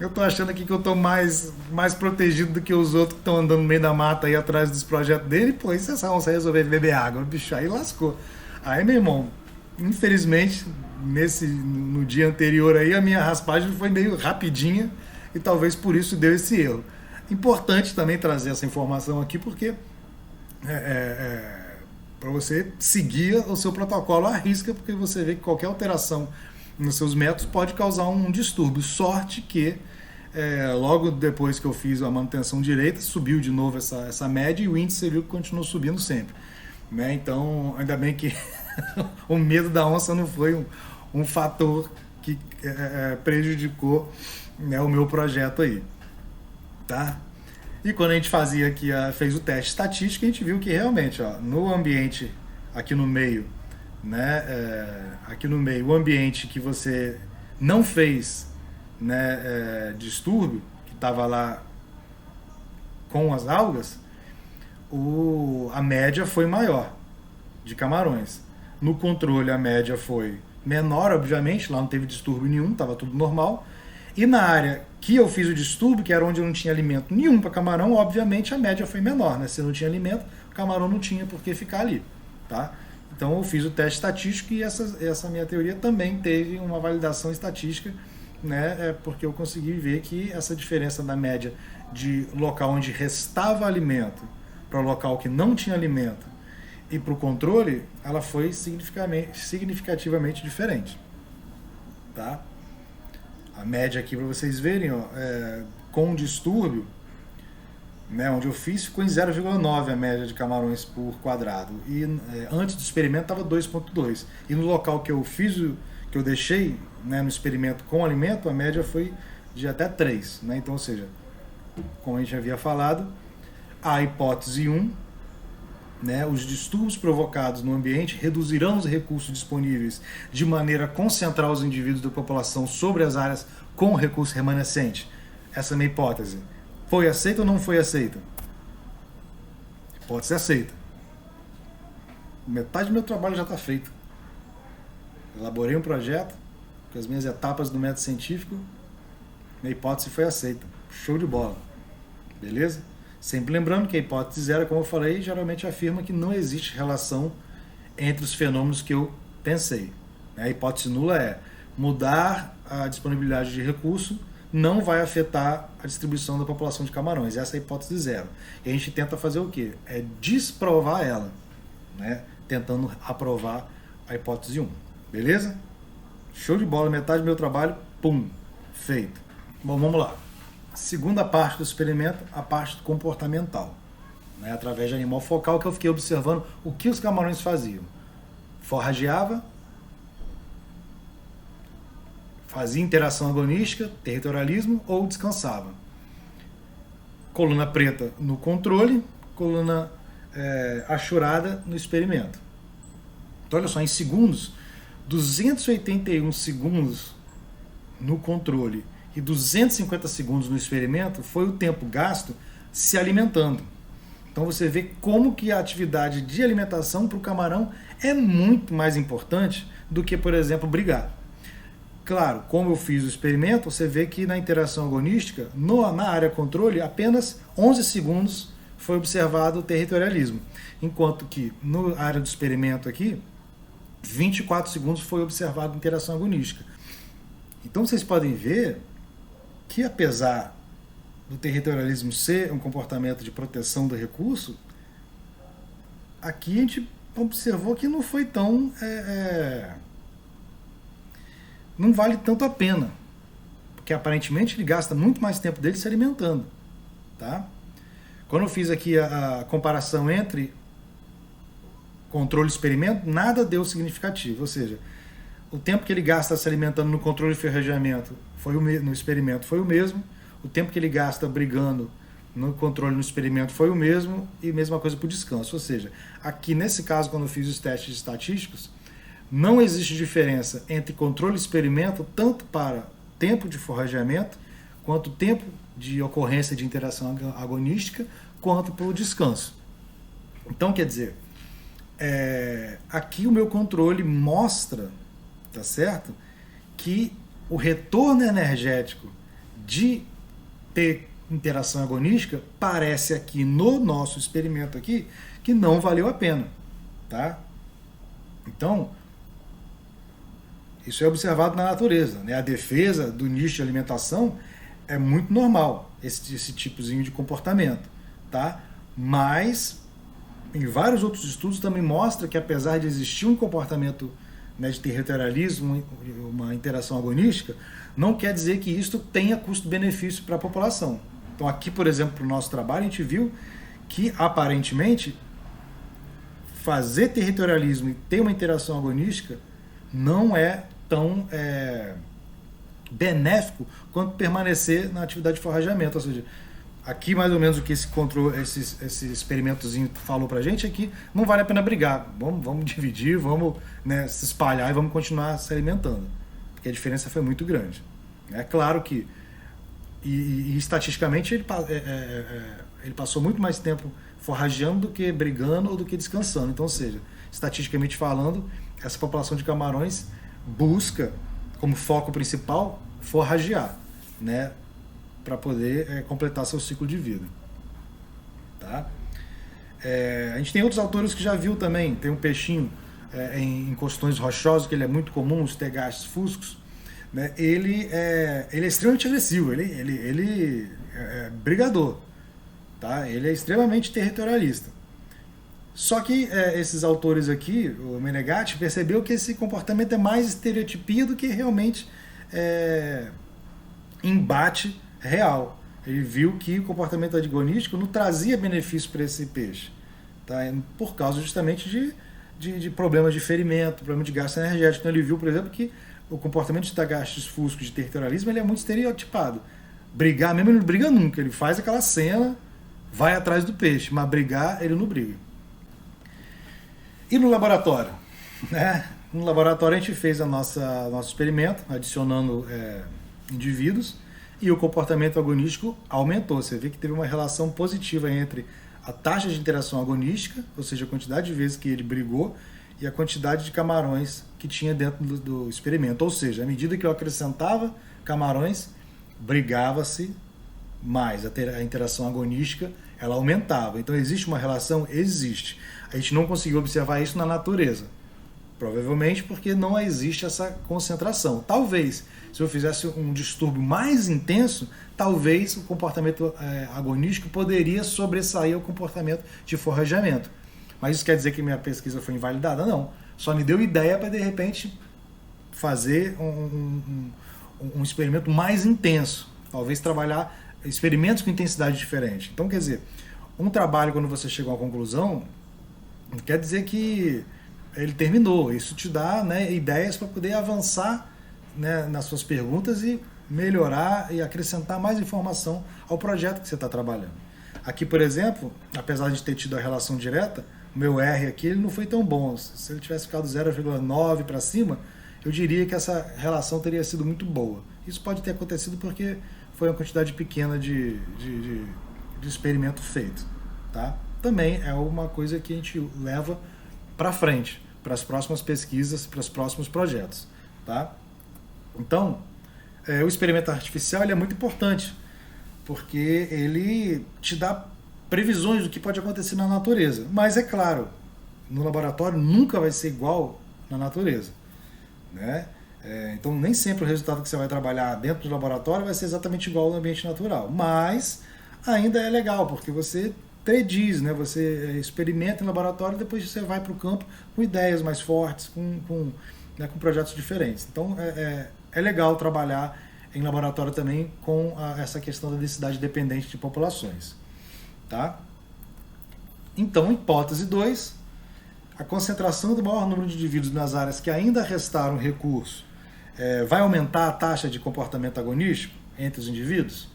Eu tô achando aqui que eu tô mais protegido do que os outros que estão andando no meio da mata aí atrás dos projetos dele, pô, e se essa onça resolver beber água? Bicho, aí lascou. Aí, meu irmão, infelizmente, no dia anterior aí, a minha raspagem foi meio rapidinha e talvez por isso deu esse erro. Importante também trazer essa informação aqui, porque para você seguir o seu protocolo à risca, porque você vê que qualquer alteração nos seus métodos pode causar um distúrbio. Sorte que logo depois que eu fiz a manutenção direita, subiu de novo essa média e o índice você viu que continuou subindo sempre. Né? Então, ainda bem que o medo da onça não foi um fator que prejudicou, né, o meu projeto aí. Tá? E quando a gente fazia aqui, fez o teste estatístico, a gente viu que realmente, ó, no ambiente aqui no meio, né, aqui no meio, o ambiente que você não fez, né, distúrbio, que estava lá com as algas, a média foi maior de camarões. No controle a média foi menor, obviamente, lá não teve distúrbio nenhum, estava tudo normal. E na área que eu fiz o distúrbio, que era onde eu não tinha alimento nenhum para camarão, obviamente a média foi menor, né? Se eu não tinha alimento, o camarão não tinha por que ficar ali, tá? Então eu fiz o teste estatístico e essa minha teoria também teve uma validação estatística, né? Porque eu consegui ver que essa diferença da média de local onde restava alimento para o local que não tinha alimento e para o controle, ela foi significativamente diferente, tá? A média aqui para vocês verem, ó, com distúrbio, né, onde eu fiz, ficou em 0,9 a média de camarões por quadrado. E antes do experimento estava 2,2. E no local que eu fiz, que eu deixei, né, no experimento com alimento, a média foi de até 3. Né? Então, ou seja, como a gente havia falado, a hipótese 1, né, os distúrbios provocados no ambiente reduzirão os recursos disponíveis de maneira a concentrar os indivíduos da população sobre as áreas com recurso remanescente. Essa é a minha hipótese. Foi aceita ou não foi aceita? Hipótese aceita. Metade do meu trabalho já está feito. Elaborei um projeto com as minhas etapas do método científico. Minha hipótese foi aceita. Show de bola. Beleza? Sempre lembrando que a hipótese zero, como eu falei, geralmente afirma que não existe relação entre os fenômenos que eu pensei. A hipótese nula é mudar a disponibilidade de recurso não vai afetar a distribuição da população de camarões. Essa é a hipótese zero. E a gente tenta fazer o quê? É desprovar ela, né? Tentando aprovar a hipótese 1. Beleza? Show de bola, metade do meu trabalho, pum, feito. Bom, vamos lá. A segunda parte do experimento, a parte comportamental, né? Através de animal focal, que eu fiquei observando o que os camarões faziam. Forrageava, fazia interação agonística, territorialismo ou descansava. Coluna preta no controle, coluna achurada no experimento. Então, olha só, em segundos, 281 segundos no controle e 250 segundos no experimento foi o tempo gasto se alimentando. Então você vê como que a atividade de alimentação para o camarão é muito mais importante do que, por exemplo, brigar. Claro, como eu fiz o experimento, você vê que na interação agonística, na área controle, apenas 11 segundos foi observado o territorialismo, enquanto que na área do experimento aqui, 24 segundos foi observado a interação agonística. Então vocês podem ver que, apesar do territorialismo ser um comportamento de proteção do recurso, aqui a gente observou que não foi tão... não vale tanto a pena, porque aparentemente ele gasta muito mais tempo dele se alimentando. Tá? Quando eu fiz aqui a comparação entre controle e experimento, nada deu significativo, ou seja, o tempo que ele gasta se alimentando no controle e ferrageamento no experimento foi o mesmo, o tempo que ele gasta brigando no controle no experimento foi o mesmo, e mesma coisa para o descanso. Ou seja, aqui nesse caso, quando eu fiz os testes estatísticos, não existe diferença entre controle e experimento, tanto para tempo de forrageamento, quanto tempo de ocorrência de interação agonística, quanto para o descanso. Então, quer dizer, aqui o meu controle mostra, tá certo, que o retorno energético de ter interação agonística parece aqui no nosso experimento aqui que não valeu a pena, tá? Então, isso é observado na natureza, né? A defesa do nicho de alimentação é muito normal, esse tipozinho de comportamento, tá? Mas em vários outros estudos também mostra que, apesar de existir um comportamento, né, de territorialismo, uma interação agonística, não quer dizer que isto tenha custo-benefício para a população. Então aqui, por exemplo, para o nosso trabalho, a gente viu que, aparentemente, fazer territorialismo e ter uma interação agonística não é tão benéfico quanto permanecer na atividade de forrageamento. Ou seja, aqui mais ou menos o que esse experimentozinho falou pra gente é que não vale a pena brigar. Vamos dividir, vamos, né, se espalhar e vamos continuar se alimentando. Porque a diferença foi muito grande. É claro que, e estatisticamente, ele passou muito mais tempo forrageando do que brigando ou do que descansando. Então, ou seja, estatisticamente falando, essa população de camarões busca, como foco principal, forragear, né, para poder completar seu ciclo de vida. Tá? A gente tem outros autores que já viu também, tem um peixinho em encostões rochosos, que ele é muito comum, os tegastes fuscos, né? Ele é extremamente agressivo, ele é brigador, tá? Ele é extremamente territorialista. Só que esses autores aqui, o Menegatti, percebeu que esse comportamento é mais estereotipia do que realmente embate real. Ele viu que o comportamento agonístico não trazia benefício para esse peixe, tá? Por causa justamente de problemas de ferimento, problema de gasto energético. Então ele viu, por exemplo, que o comportamento de tagastes fuscos de territorialismo ele é muito estereotipado. Brigar mesmo, ele não briga nunca, ele faz aquela cena, vai atrás do peixe, mas brigar ele não briga. E no laboratório? Né? No laboratório a gente fez nosso experimento, adicionando indivíduos, e o comportamento agonístico aumentou. Você vê que teve uma relação positiva entre a taxa de interação agonística, ou seja, a quantidade de vezes que ele brigou, e a quantidade de camarões que tinha dentro do experimento. Ou seja, à medida que eu acrescentava camarões, brigava-se mais. A interação agonística ela aumentava. Então existe uma relação? Existe. A gente não conseguiu observar isso na natureza. Provavelmente porque não existe essa concentração. Talvez, se eu fizesse um distúrbio mais intenso, talvez o comportamento agonístico poderia sobressair ao comportamento de forrageamento. Mas isso quer dizer que minha pesquisa foi invalidada? Não. Só me deu ideia para, de repente, fazer um experimento mais intenso. Talvez trabalhar experimentos com intensidade diferente. Então, quer dizer, um trabalho, quando você chega a uma conclusão, não quer dizer que ele terminou. Isso te dá, né, ideias para poder avançar, né, nas suas perguntas e melhorar e acrescentar mais informação ao projeto que você está trabalhando. Aqui, por exemplo, apesar de ter tido a relação direta, o meu R aqui ele não foi tão bom. Se ele tivesse ficado 0,9 para cima, eu diria que essa relação teria sido muito boa. Isso pode ter acontecido porque foi uma quantidade pequena de experimento feito. Tá? Também é uma coisa que a gente leva para frente, para as próximas pesquisas, para os próximos projetos. Tá? Então, o experimento artificial ele é muito importante, porque ele te dá previsões do que pode acontecer na natureza. Mas é claro, no laboratório nunca vai ser igual na natureza, né? Então nem sempre o resultado que você vai trabalhar dentro do laboratório vai ser exatamente igual no ambiente natural. Mas ainda é legal, porque você prediz, né? Você experimenta em laboratório e depois você vai para o campo com ideias mais fortes, com projetos diferentes. Então é legal trabalhar em laboratório também com essa questão da densidade dependente de populações. Tá? Então, hipótese 2, a concentração do maior número de indivíduos nas áreas que ainda restaram recurso vai aumentar a taxa de comportamento agonístico entre os indivíduos?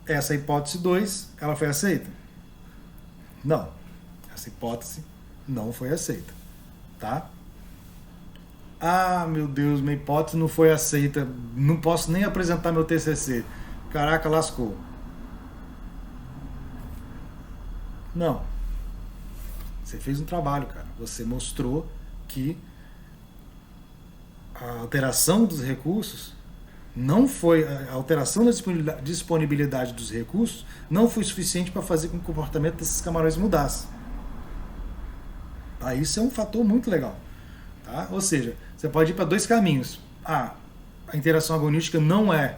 Essa hipótese 2, ela foi aceita? Não. Essa hipótese não foi aceita. Tá? Ah, meu Deus, minha hipótese não foi aceita, não posso nem apresentar meu TCC. Caraca, lascou. Não. Você fez um trabalho, cara. Você mostrou que a alteração dos recursos não foi, a alteração da disponibilidade dos recursos não foi suficiente para fazer com que o comportamento desses camarões mudasse. Tá? Isso é um fator muito legal. Tá? Ou seja, você pode ir para dois caminhos. A interação agonística não é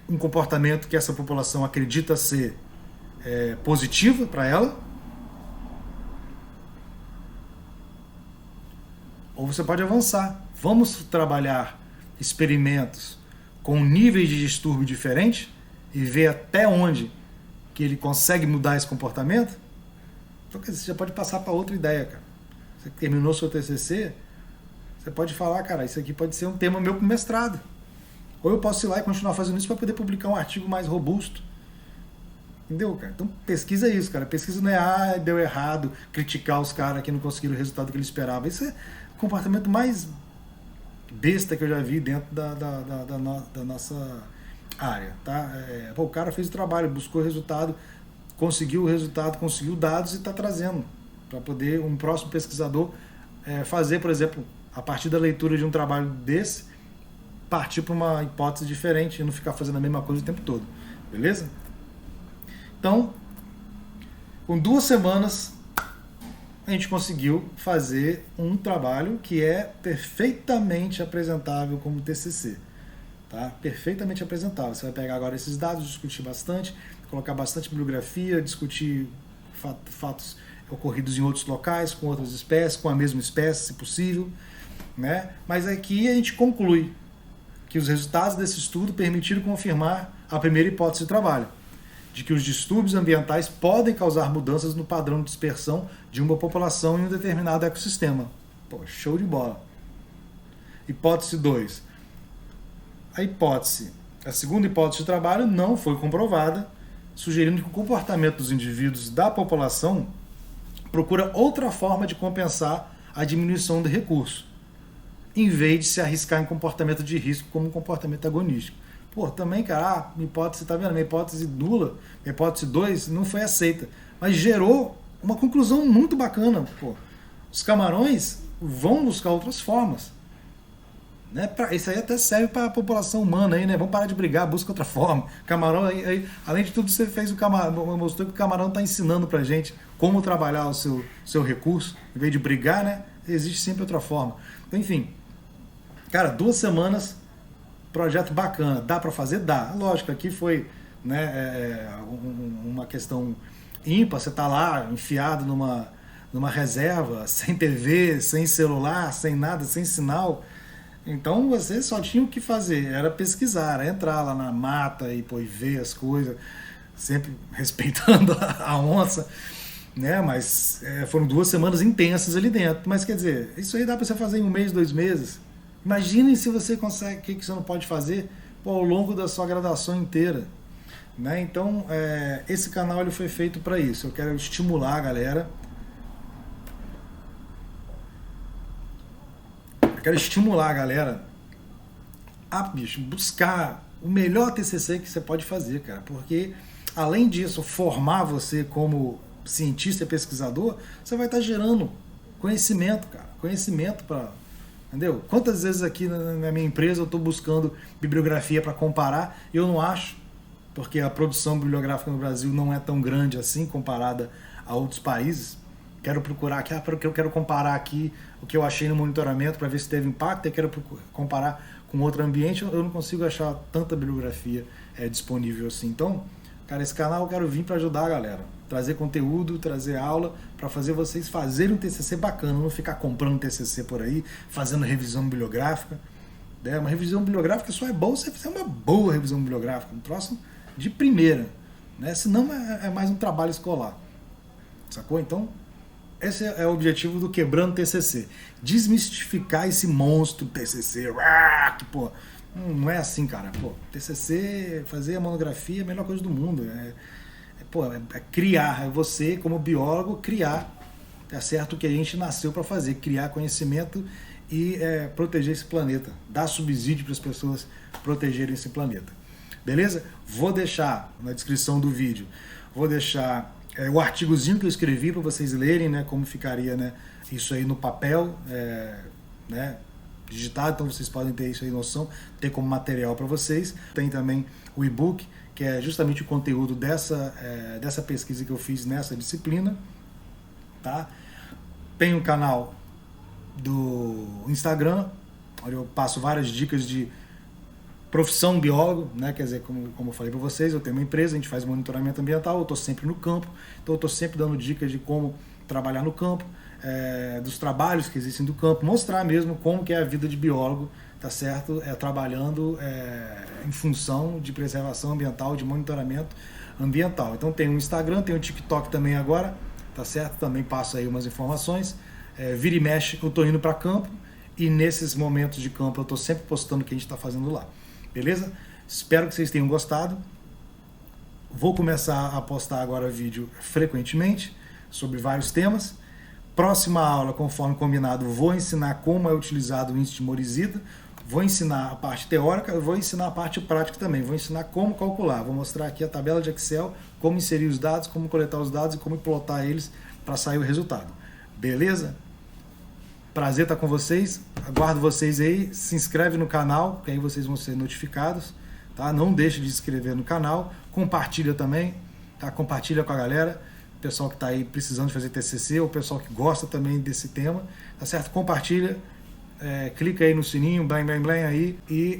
um comportamento que essa população acredita ser positivo para ela, ou você pode avançar. Vamos trabalhar experimentos com níveis de distúrbio diferentes e ver até onde que ele consegue mudar esse comportamento. Então você já pode passar para outra ideia, cara. Você terminou seu TCC, você pode falar, cara, isso aqui pode ser um tema meu para o mestrado. Ou eu posso ir lá e continuar fazendo isso para poder publicar um artigo mais robusto. Entendeu, cara? Então pesquisa isso, cara. Pesquisa não é, deu errado, criticar os caras que não conseguiram o resultado que ele esperava. Isso é o comportamento mais besta que eu já vi dentro da nossa área, tá? O cara fez o trabalho, buscou o resultado, conseguiu o resultado, conseguiu dados e está trazendo para poder um próximo pesquisador fazer, por exemplo, a partir da leitura de um trabalho desse, partir para uma hipótese diferente e não ficar fazendo a mesma coisa o tempo todo, beleza? Então, com 2 semanas, a gente conseguiu fazer um trabalho que é perfeitamente apresentável como TCC. Tá? Perfeitamente apresentável. Você vai pegar agora esses dados, discutir bastante, colocar bastante bibliografia, discutir fatos ocorridos em outros locais, com outras espécies, com a mesma espécie, se possível, né? Mas aqui a gente conclui que os resultados desse estudo permitiram confirmar a primeira hipótese de trabalho, de que os distúrbios ambientais podem causar mudanças no padrão de dispersão de uma população em um determinado ecossistema. Pô, show de bola. Hipótese 2. A segunda hipótese de trabalho não foi comprovada, sugerindo que o comportamento dos indivíduos da população procura outra forma de compensar a diminuição do recurso, em vez de se arriscar em comportamento de risco como um comportamento agonístico. Pô, também, cara, minha hipótese, tá vendo? Minha hipótese nula, minha hipótese 2 não foi aceita, mas gerou uma conclusão muito bacana. Pô, os camarões vão buscar outras formas. Né? Isso aí até serve para a população humana aí, né? Vamos parar de brigar, busca outra forma. Camarão, além de tudo, você fez o camarão, mostrou que o camarão está ensinando para gente como trabalhar o seu recurso, em vez de brigar, né? Existe sempre outra forma. Então, enfim, cara, 2 semanas, projeto bacana, dá para fazer? Dá. Lógico, aqui foi, né, uma questão ímpar, você está lá enfiado numa reserva, sem TV, sem celular, sem nada, sem sinal. Então você só tinha o que fazer, era pesquisar, era entrar lá na mata e ver as coisas, sempre respeitando a onça, né? Mas foram 2 semanas intensas ali dentro. Mas quer dizer, isso aí dá para você fazer em 1 mês, 2 meses. Imaginem se você consegue, o que você não pode fazer ao longo da sua graduação inteira. Né? Então, esse canal ele foi feito para isso. Eu quero estimular a galera. A buscar o melhor TCC que você pode fazer, cara. Porque, além disso, formar você como cientista e pesquisador, você vai estar gerando conhecimento, cara. Conhecimento para... Entendeu? Quantas vezes aqui na minha empresa eu estou buscando bibliografia para comparar e eu não acho, porque a produção bibliográfica no Brasil não é tão grande assim comparada a outros países. Quero procurar aqui, porque eu quero comparar aqui o que eu achei no monitoramento para ver se teve impacto, e quero comparar com outro ambiente, eu não consigo achar tanta bibliografia disponível assim. Então, cara, esse canal eu quero vir para ajudar a galera, trazer conteúdo, trazer aula, para fazer vocês fazerem um TCC bacana, não ficar comprando TCC por aí, fazendo revisão bibliográfica. Né? Uma revisão bibliográfica só é boa se você fizer uma boa revisão bibliográfica, um troço de primeira, né? Senão é mais um trabalho escolar, sacou? Então, esse é o objetivo do Quebrando TCC. Desmistificar esse monstro TCC. Que, pô, não é assim, cara. Pô, TCC, fazer a monografia é a melhor coisa do mundo. É criar. É você, como biólogo, criar. É certo que a gente nasceu para fazer. Criar conhecimento e proteger esse planeta. Dar subsídio para as pessoas protegerem esse planeta. Beleza? Vou deixar na descrição do vídeo. Vou deixar... o artigozinho que eu escrevi para vocês lerem, né, como ficaria, né, isso aí no papel, né, digitado, então vocês podem ter isso aí noção, ter como material para vocês. Tem também o e-book, que é justamente o conteúdo dessa pesquisa que eu fiz nessa disciplina. Tá? Tem um canal do Instagram, onde eu passo várias dicas de profissão biólogo, né? Quer dizer, como eu falei para vocês, eu tenho uma empresa, a gente faz monitoramento ambiental, eu estou sempre no campo, então eu estou sempre dando dicas de como trabalhar no campo, dos trabalhos que existem do campo, mostrar mesmo como que é a vida de biólogo, tá certo? Trabalhando em função de preservação ambiental, de monitoramento ambiental. Então tem o Instagram, tem o TikTok também agora, tá certo? Também passo aí umas informações. Vira e mexe, eu estou indo para campo e nesses momentos de campo eu estou sempre postando o que a gente está fazendo lá. Beleza? Espero que vocês tenham gostado. Vou começar a postar agora vídeo frequentemente sobre vários temas. Próxima aula, conforme combinado, vou ensinar como é utilizado o índice de Morizida. Vou ensinar a parte teórica, eu vou ensinar a parte prática também. Vou ensinar como calcular. Vou mostrar aqui a tabela de Excel, como inserir os dados, como coletar os dados e como plotar eles para sair o resultado. Beleza? Prazer estar com vocês. Aguardo vocês aí. Se inscreve no canal, que aí vocês vão ser notificados. Tá? Não deixe de se inscrever no canal. Compartilha também. Tá? Compartilha com a galera. O pessoal que está aí precisando de fazer TCC, o pessoal que gosta também desse tema. Tá certo? Compartilha. Clica aí no sininho, blam, blam, blam aí, e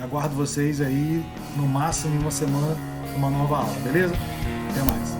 aguardo vocês aí no máximo em uma semana com uma nova aula, beleza? Até mais.